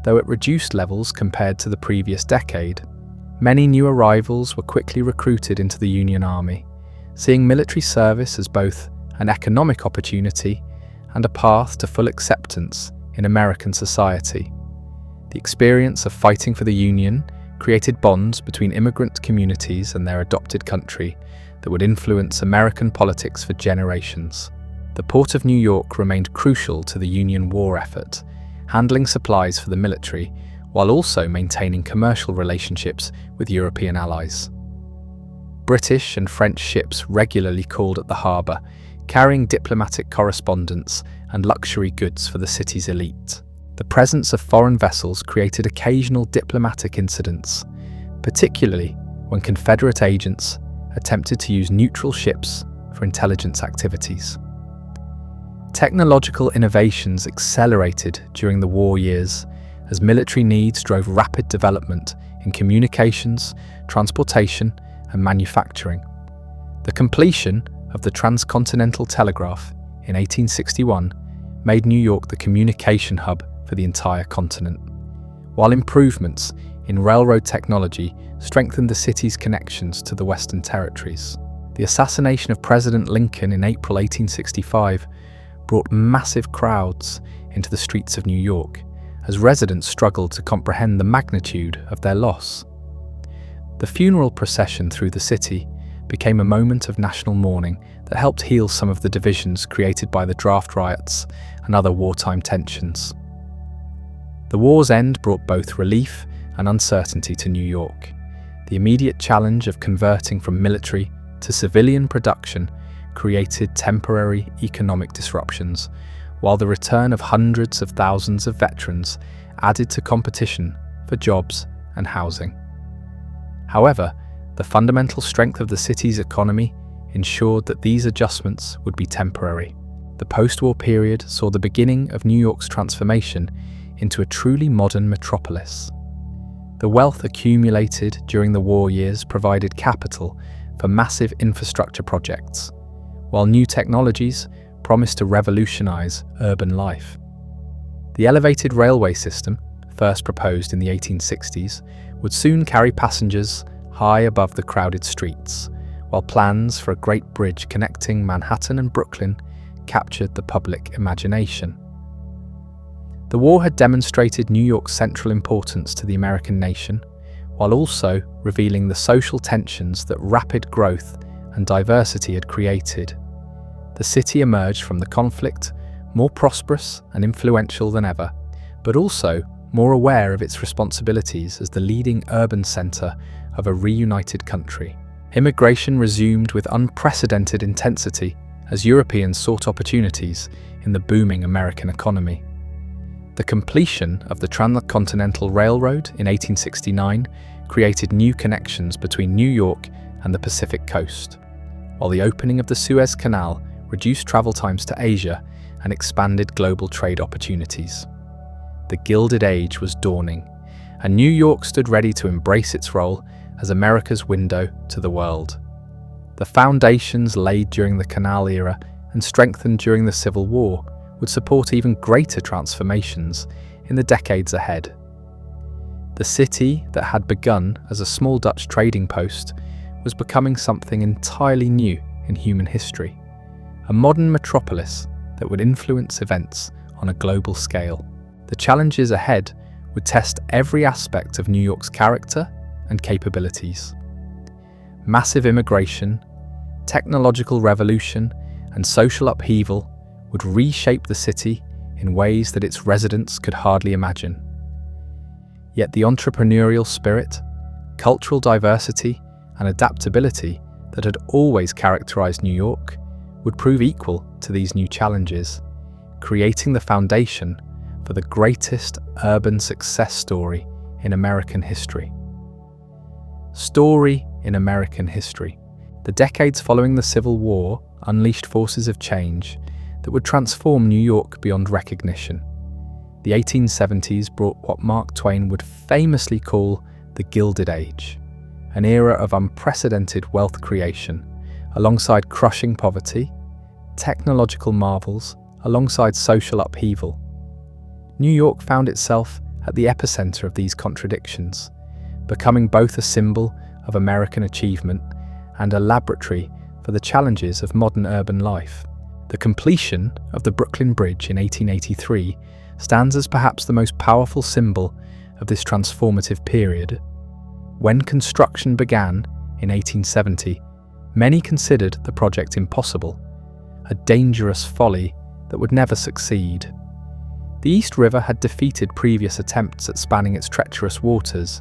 though at reduced levels compared to the previous decade. Many new arrivals were quickly recruited into the Union Army, seeing military service as both an economic opportunity and a path to full acceptance in American society. The experience of fighting for the Union created bonds between immigrant communities and their adopted country that would influence American politics for generations. The Port of New York remained crucial to the Union war effort, handling supplies for the military while also maintaining commercial relationships with European allies. British and French ships regularly called at the harbour, carrying diplomatic correspondence and luxury goods for the city's elite. The presence of foreign vessels created occasional diplomatic incidents, particularly when Confederate agents attempted to use neutral ships for intelligence activities. Technological innovations accelerated during the war years as military needs drove rapid development in communications, transportation, and manufacturing. The completion of the transcontinental telegraph in 1861 made New York the communication hub for the entire continent, while improvements in railroad technology strengthened the city's connections to the Western territories. The assassination of President Lincoln in April 1865 brought massive crowds into the streets of New York as residents struggled to comprehend the magnitude of their loss. The funeral procession through the city became a moment of national mourning that helped heal some of the divisions created by the draft riots and other wartime tensions. The war's end brought both relief and uncertainty to New York. The immediate challenge of converting from military to civilian production created temporary economic disruptions, while the return of hundreds of thousands of veterans added to competition for jobs and housing. However, the fundamental strength of the city's economy ensured that these adjustments would be temporary. The post-war period saw the beginning of New York's transformation into a truly modern metropolis. The wealth accumulated during the war years provided capital for massive infrastructure projects, while new technologies promised to revolutionize urban life. The elevated railway system, first proposed in the 1860s, would soon carry passengers high above the crowded streets, while plans for a great bridge connecting Manhattan and Brooklyn captured the public imagination. The war had demonstrated New York's central importance to the American nation, while also revealing the social tensions that rapid growth and diversity had created. The city emerged from the conflict more prosperous and influential than ever, but also more aware of its responsibilities as the leading urban centre of a reunited country. Immigration resumed with unprecedented intensity as Europeans sought opportunities in the booming American economy. The completion of the Transcontinental Railroad in 1869 created new connections between New York and the Pacific coast, while the opening of the Suez Canal reduced travel times to Asia and expanded global trade opportunities. The Gilded Age was dawning, and New York stood ready to embrace its role as America's window to the world. The foundations laid during the Canal era and strengthened during the Civil War would support even greater transformations in the decades ahead. The city that had begun as a small Dutch trading post was becoming something entirely new in human history, a modern metropolis that would influence events on a global scale. The challenges ahead would test every aspect of New York's character and capabilities. Massive immigration, technological revolution, and social upheaval would reshape the city in ways that its residents could hardly imagine. Yet the entrepreneurial spirit, cultural diversity, and adaptability that had always characterized New York would prove equal to these new challenges, creating the foundation for the greatest urban success story in American history. Story in American history. The decades following the Civil War unleashed forces of change that would transform New York beyond recognition. The 1870s brought what Mark Twain would famously call the Gilded Age, an era of unprecedented wealth creation, alongside crushing poverty, technological marvels, alongside social upheaval. New York found itself at the epicenter of these contradictions, becoming both a symbol of American achievement and a laboratory for the challenges of modern urban life. The completion of the Brooklyn Bridge in 1883 stands as perhaps the most powerful symbol of this transformative period. When construction began in 1870, many considered the project impossible, a dangerous folly that would never succeed. The East River had defeated previous attempts at spanning its treacherous waters,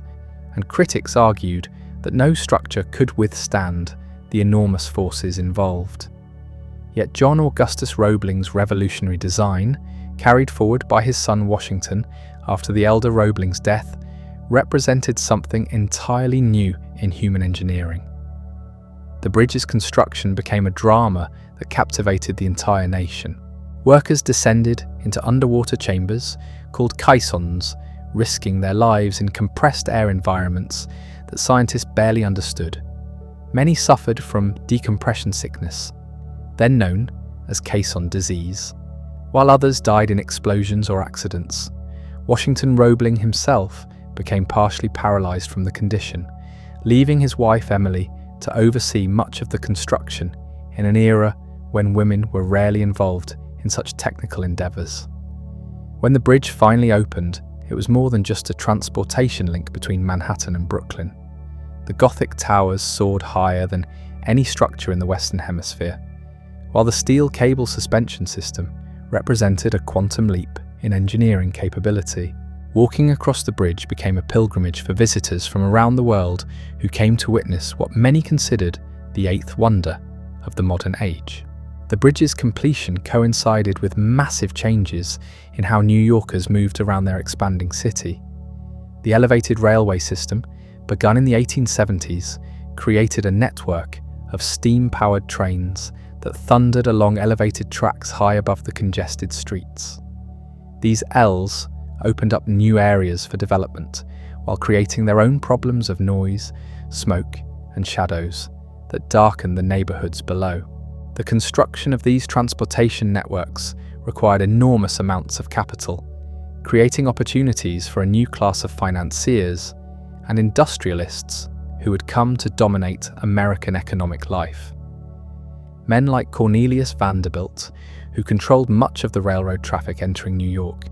and critics argued that no structure could withstand the enormous forces involved. Yet John Augustus Roebling's revolutionary design, carried forward by his son Washington after the elder Roebling's death, represented something entirely new in human engineering. The bridge's construction became a drama that captivated the entire nation. Workers descended into underwater chambers called caissons, risking their lives in compressed air environments that scientists barely understood. Many suffered from decompression sickness, then known as caisson disease, while others died in explosions or accidents. Washington Roebling himself became partially paralyzed from the condition, leaving his wife Emily to oversee much of the construction in an era when women were rarely involved in such technical endeavors. When the bridge finally opened, it was more than just a transportation link between Manhattan and Brooklyn. The Gothic towers soared higher than any structure in the Western Hemisphere, while the steel cable suspension system represented a quantum leap in engineering capability. Walking across the bridge became a pilgrimage for visitors from around the world who came to witness what many considered the eighth wonder of the modern age. The bridge's completion coincided with massive changes in how New Yorkers moved around their expanding city. The elevated railway system, begun in the 1870s, created a network of steam-powered trains that thundered along elevated tracks high above the congested streets. These Ls opened up new areas for development while creating their own problems of noise, smoke, and shadows that darkened the neighborhoods below. The construction of these transportation networks required enormous amounts of capital, creating opportunities for a new class of financiers and industrialists who would come to dominate American economic life. Men like Cornelius Vanderbilt, who controlled much of the railroad traffic entering New York,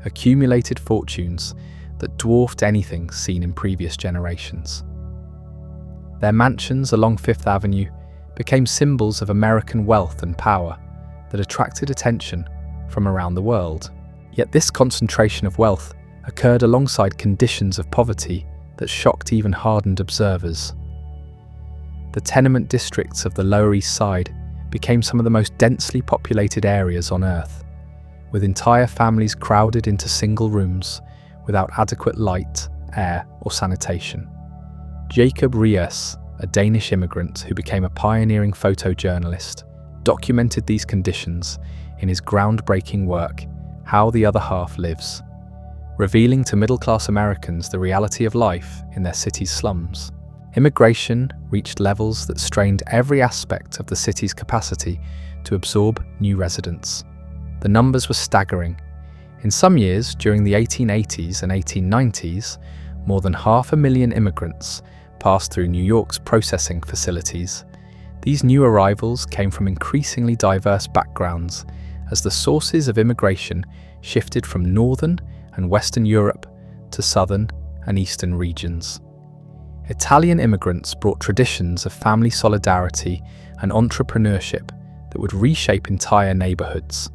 accumulated fortunes that dwarfed anything seen in previous generations. Their mansions along Fifth Avenue became symbols of American wealth and power that attracted attention from around the world. Yet this concentration of wealth occurred alongside conditions of poverty that shocked even hardened observers. The tenement districts of the Lower East Side became some of the most densely populated areas on Earth, with entire families crowded into single rooms without adequate light, air, or sanitation. Jacob Riis, a Danish immigrant who became a pioneering photojournalist, documented these conditions in his groundbreaking work, How the Other Half Lives, revealing to middle-class Americans the reality of life in their city's slums. Immigration reached levels that strained every aspect of the city's capacity to absorb new residents. The numbers were staggering. In some years, during the 1880s and 1890s, more than 500,000 immigrants passed through New York's processing facilities. These new arrivals came from increasingly diverse backgrounds as the sources of immigration shifted from Northern and Western Europe to Southern and Eastern regions. Italian immigrants brought traditions of family solidarity and entrepreneurship that would reshape entire neighborhoods.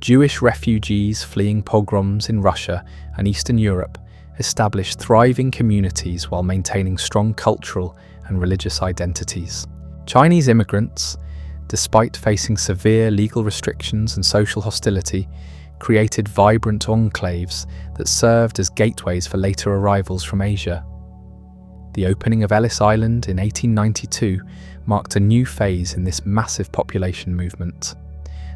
Jewish refugees fleeing pogroms in Russia and Eastern Europe established thriving communities while maintaining strong cultural and religious identities. Chinese immigrants, despite facing severe legal restrictions and social hostility, created vibrant enclaves that served as gateways for later arrivals from Asia. The opening of Ellis Island in 1892 marked a new phase in this massive population movement.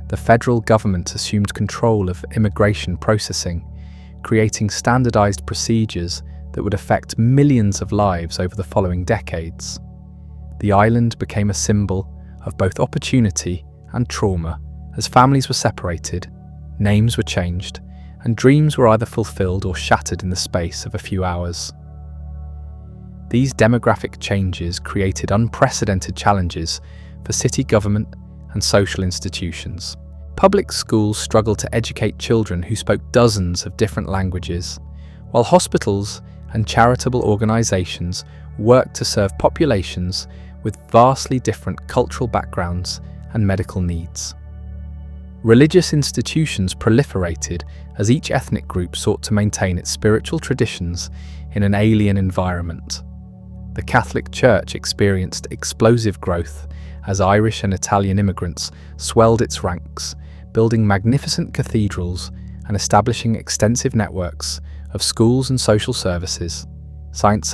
The federal government assumed control of immigration processing, creating standardized procedures that would affect millions of lives over the following decades. The island became a symbol of both opportunity and trauma as families were separated, names were changed, and dreams were either fulfilled or shattered in the space of a few hours. These demographic changes created unprecedented challenges for city government and social institutions. Public schools struggled to educate children who spoke dozens of different languages, while hospitals and charitable organizations worked to serve populations with vastly different cultural backgrounds and medical needs. Religious institutions proliferated as each ethnic group sought to maintain its spiritual traditions in an alien environment. The Catholic Church experienced explosive growth as Irish and Italian immigrants swelled its ranks, building magnificent cathedrals and establishing extensive networks of schools and social services. St.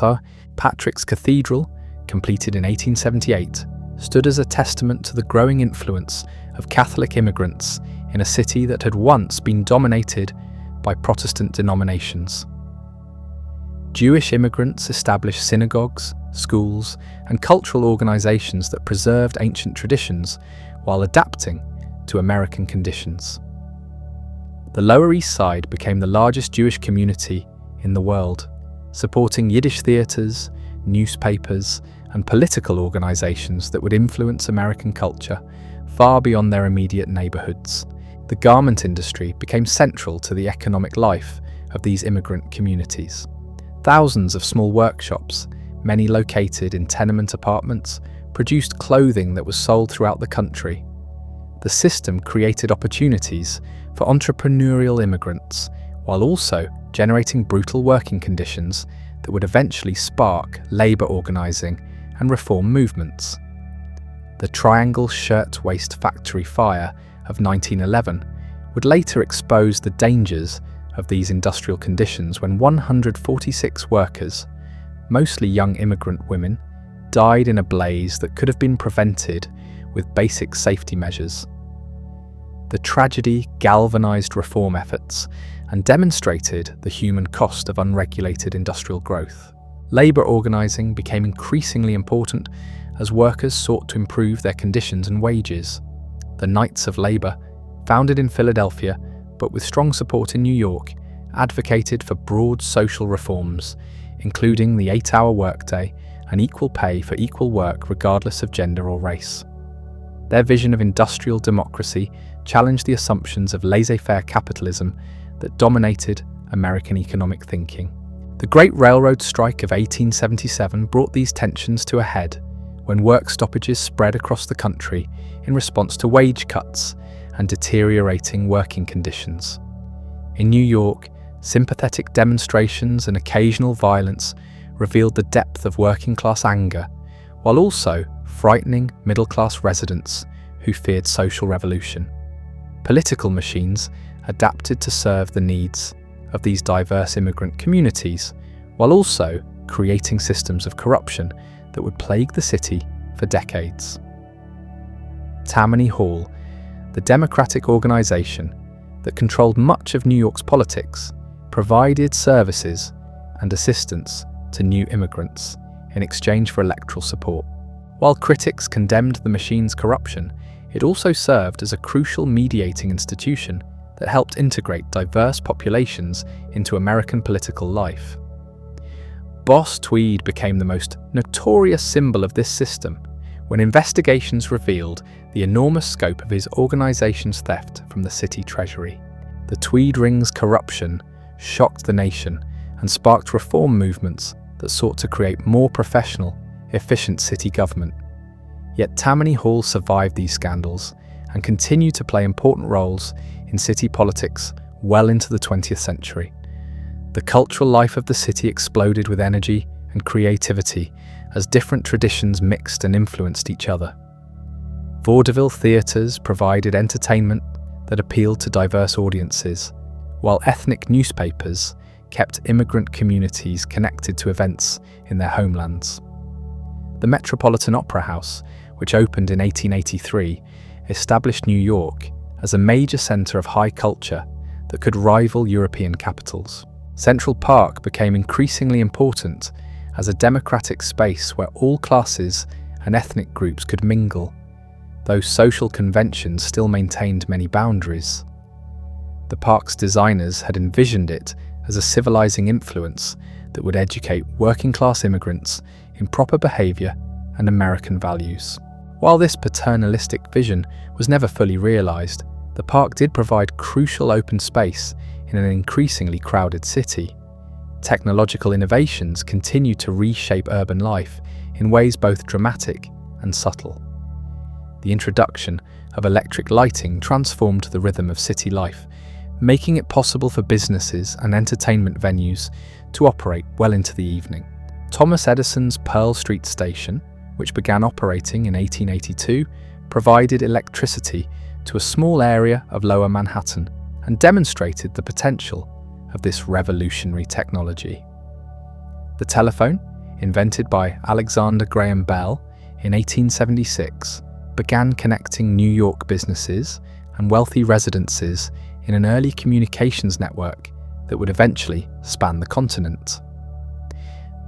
Patrick's Cathedral, completed in 1878, stood as a testament to the growing influence of Catholic immigrants in a city that had once been dominated by Protestant denominations. Jewish immigrants established synagogues, schools, and cultural organizations that preserved ancient traditions while adapting to American conditions. The Lower East Side became the largest Jewish community in the world, supporting Yiddish theaters, newspapers, and political organizations that would influence American culture far beyond their immediate neighborhoods. The garment industry became central to the economic life of these immigrant communities. Thousands of small workshops, many located in tenement apartments, produced clothing that was sold throughout the country. The system created opportunities for entrepreneurial immigrants, while also generating brutal working conditions that would eventually spark labor organizing and reform movements. The Triangle Shirtwaist Factory fire of 1911 would later expose the dangers of these industrial conditions when 146 workers, mostly young immigrant women, died in a blaze that could have been prevented with basic safety measures. The tragedy galvanized reform efforts and demonstrated the human cost of unregulated industrial growth. Labor organizing became increasingly important as workers sought to improve their conditions and wages. The Knights of Labor, founded in Philadelphia but with strong support in New York, advocated for broad social reforms, including the 8-hour workday and equal pay for equal work regardless of gender or race. Their vision of industrial democracy challenged the assumptions of laissez-faire capitalism that dominated American economic thinking. The Great Railroad Strike of 1877 brought these tensions to a head when work stoppages spread across the country in response to wage cuts and deteriorating working conditions. In New York, sympathetic demonstrations and occasional violence revealed the depth of working-class anger, while also frightening middle-class residents who feared social revolution. Political machines adapted to serve the needs of these diverse immigrant communities, while also creating systems of corruption that would plague the city for decades. Tammany Hall, the Democratic organization that controlled much of New York's politics, provided services and assistance to new immigrants in exchange for electoral support. While critics condemned the machine's corruption, it also served as a crucial mediating institution that helped integrate diverse populations into American political life. Boss Tweed became the most notorious symbol of this system when investigations revealed the enormous scope of his organization's theft from the city treasury. The Tweed Ring's corruption shocked the nation and sparked reform movements that sought to create more professional, efficient city government. Yet Tammany Hall survived these scandals and continued to play important roles in city politics well into the 20th century. The cultural life of the city exploded with energy and creativity as different traditions mixed and influenced each other. Vaudeville theatres provided entertainment that appealed to diverse audiences, while ethnic newspapers kept immigrant communities connected to events in their homelands. The Metropolitan Opera House, which opened in 1883, established New York as a major centre of high culture that could rival European capitals. Central Park became increasingly important as a democratic space where all classes and ethnic groups could mingle, though social conventions still maintained many boundaries. The park's designers had envisioned it as a civilizing influence that would educate working-class immigrants in proper behavior and American values. While this paternalistic vision was never fully realized, the park did provide crucial open space in an increasingly crowded city. Technological innovations continued to reshape urban life in ways both dramatic and subtle. The introduction of electric lighting transformed the rhythm of city life, making it possible for businesses and entertainment venues to operate well into the evening. Thomas Edison's Pearl Street Station, which began operating in 1882, provided electricity to a small area of Lower Manhattan and demonstrated the potential of this revolutionary technology. The telephone, invented by Alexander Graham Bell in 1876, began connecting New York businesses and wealthy residences in an early communications network that would eventually span the continent.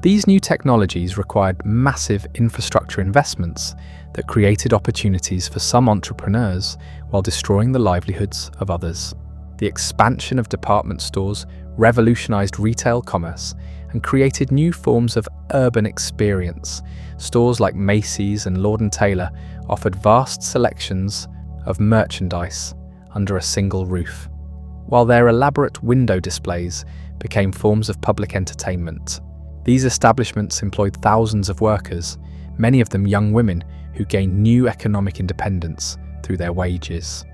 These new technologies required massive infrastructure investments that created opportunities for some entrepreneurs while destroying the livelihoods of others. The expansion of department stores revolutionized retail commerce and created new forms of urban experience. Stores like Macy's and Lord & Taylor offered vast selections of merchandise under a single roof, while their elaborate window displays became forms of public entertainment. These establishments employed thousands of workers, many of them young women who gained new economic independence through their wages.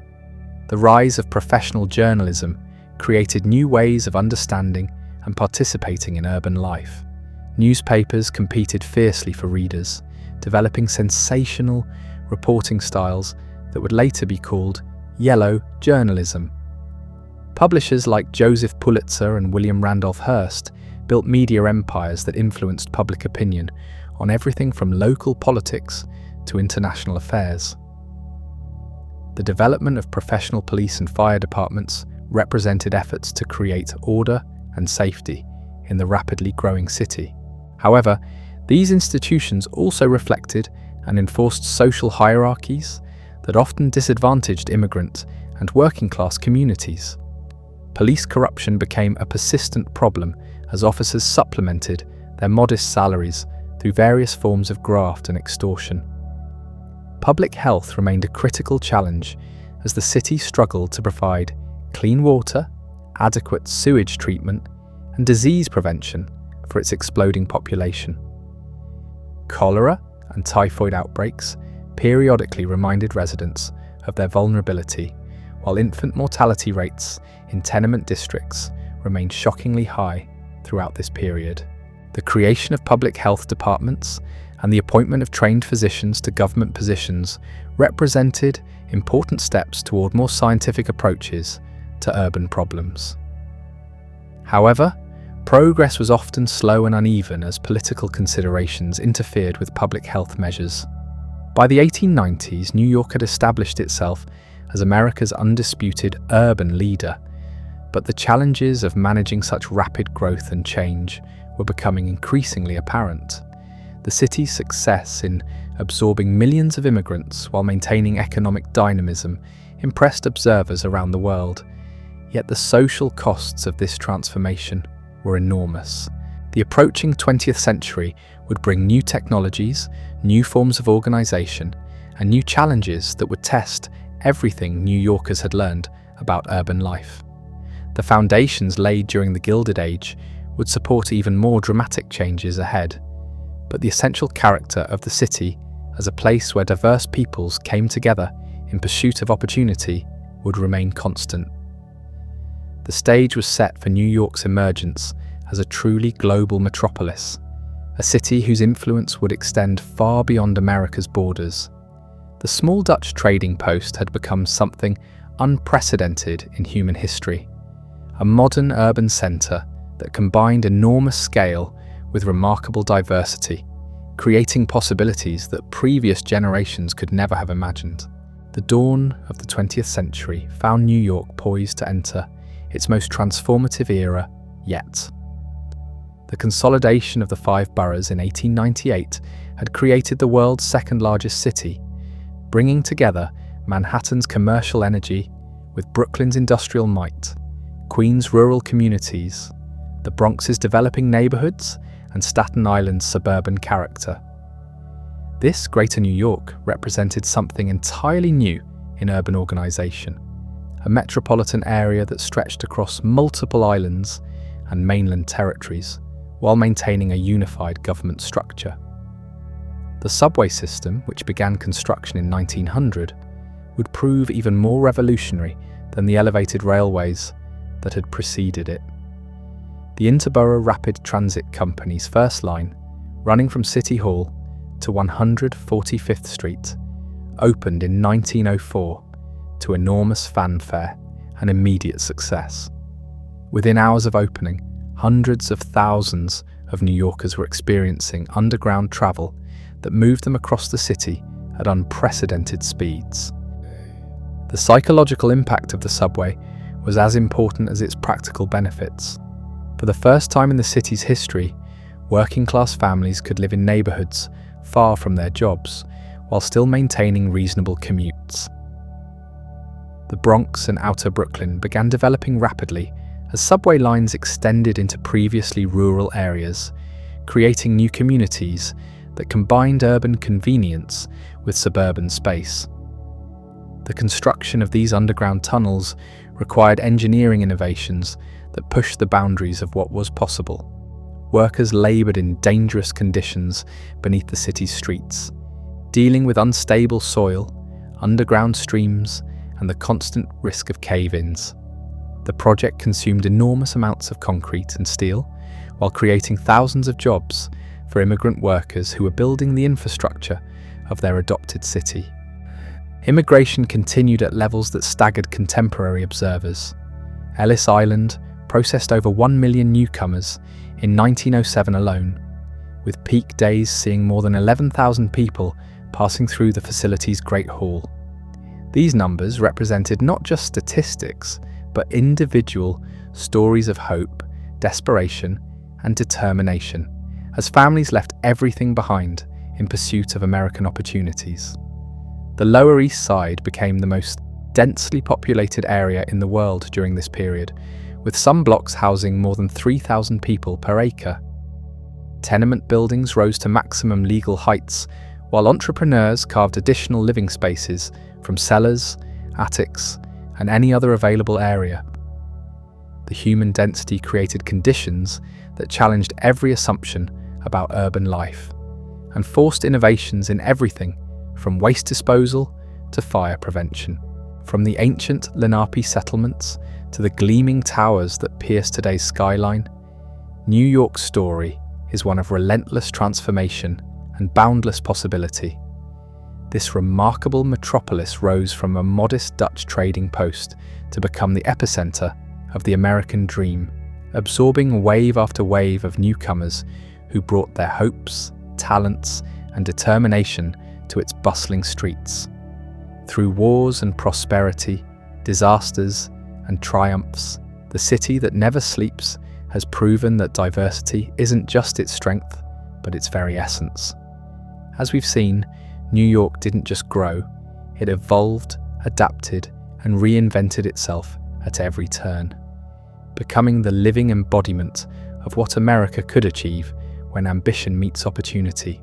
The rise of professional journalism created new ways of understanding and participating in urban life. Newspapers competed fiercely for readers, developing sensational reporting styles that would later be called yellow journalism. Publishers like Joseph Pulitzer and William Randolph Hearst built media empires that influenced public opinion on everything from local politics to international affairs. The development of professional police and fire departments represented efforts to create order and safety in the rapidly growing city. However, these institutions also reflected and enforced social hierarchies that often disadvantaged immigrant and working-class communities. Police corruption became a persistent problem as officers supplemented their modest salaries through various forms of graft and extortion. Public health remained a critical challenge as the city struggled to provide clean water, adequate sewage treatment, and disease prevention for its exploding population. Cholera and typhoid outbreaks periodically reminded residents of their vulnerability, while infant mortality rates in tenement districts remained shockingly high throughout this period. The creation of public health departments and the appointment of trained physicians to government positions represented important steps toward more scientific approaches to urban problems. However, progress was often slow and uneven as political considerations interfered with public health measures. By the 1890s, New York had established itself as America's undisputed urban leader, but the challenges of managing such rapid growth and change were becoming increasingly apparent. The city's success in absorbing millions of immigrants while maintaining economic dynamism impressed observers around the world, yet the social costs of this transformation were enormous. The approaching 20th century would bring new technologies, new forms of organization, and new challenges that would test everything New Yorkers had learned about urban life. The foundations laid during the Gilded Age would support even more dramatic changes ahead, but the essential character of the city as a place where diverse peoples came together in pursuit of opportunity would remain constant. The stage was set for New York's emergence as a truly global metropolis, a city whose influence would extend far beyond America's borders. The small Dutch trading post had become something unprecedented in human history, a modern urban centre that combined enormous scale with remarkable diversity, creating possibilities that previous generations could never have imagined. The dawn of the 20th century found New York poised to enter its most transformative era yet. The consolidation of the 5 boroughs in 1898 had created the world's second largest city, bringing together Manhattan's commercial energy with Brooklyn's industrial might, Queens' rural communities, the Bronx's developing neighborhoods, and Staten Island's suburban character. This Greater New York represented something entirely new in urban organization, a metropolitan area that stretched across multiple islands and mainland territories, while maintaining a unified government structure. The subway system, which began construction in 1900, would prove even more revolutionary than the elevated railways that had preceded it. The Interborough Rapid Transit Company's first line running from City Hall to 145th Street, opened in 1904 to enormous fanfare and immediate success. Within hours of opening, hundreds of thousands of New Yorkers were experiencing underground travel that moved them across the city at unprecedented speeds. The psychological impact of the subway was as important as its practical benefits. For the first time in the city's history, working-class families could live in neighborhoods far from their jobs while still maintaining reasonable commutes. The Bronx and Outer Brooklyn began developing rapidly as subway lines extended into previously rural areas, creating new communities that combined urban convenience with suburban space. The construction of these underground tunnels required engineering innovations that pushed the boundaries of what was possible. Workers labored in dangerous conditions beneath the city's streets, dealing with unstable soil, underground streams, and the constant risk of cave-ins. The project consumed enormous amounts of concrete and steel, while creating thousands of jobs for immigrant workers who were building the infrastructure of their adopted city. Immigration continued at levels that staggered contemporary observers. Ellis Island processed over 1 million newcomers in 1907 alone, with peak days seeing more than 11,000 people passing through the facility's Great Hall. These numbers represented not just statistics, but individual stories of hope, desperation, and determination, as families left everything behind in pursuit of American opportunities. The Lower East Side became the most densely populated area in the world during this period, with some blocks housing more than 3,000 people per acre. Tenement buildings rose to maximum legal heights, while entrepreneurs carved additional living spaces from cellars, attics, and any other available area. The human density created conditions that challenged every assumption about urban life and forced innovations in everything from waste disposal to fire prevention. From the ancient Lenape settlements to the gleaming towers that pierce today's skyline, New York's story is one of relentless transformation and boundless possibility. This remarkable metropolis rose from a modest Dutch trading post to become the epicenter of the American dream, absorbing wave after wave of newcomers who brought their hopes, talents, and determination to its bustling streets. Through wars and prosperity, disasters and triumphs, the city that never sleeps has proven that diversity isn't just its strength, but its very essence. As we've seen, New York didn't just grow, it evolved, adapted, and reinvented itself at every turn, becoming the living embodiment of what America could achieve when ambition meets opportunity.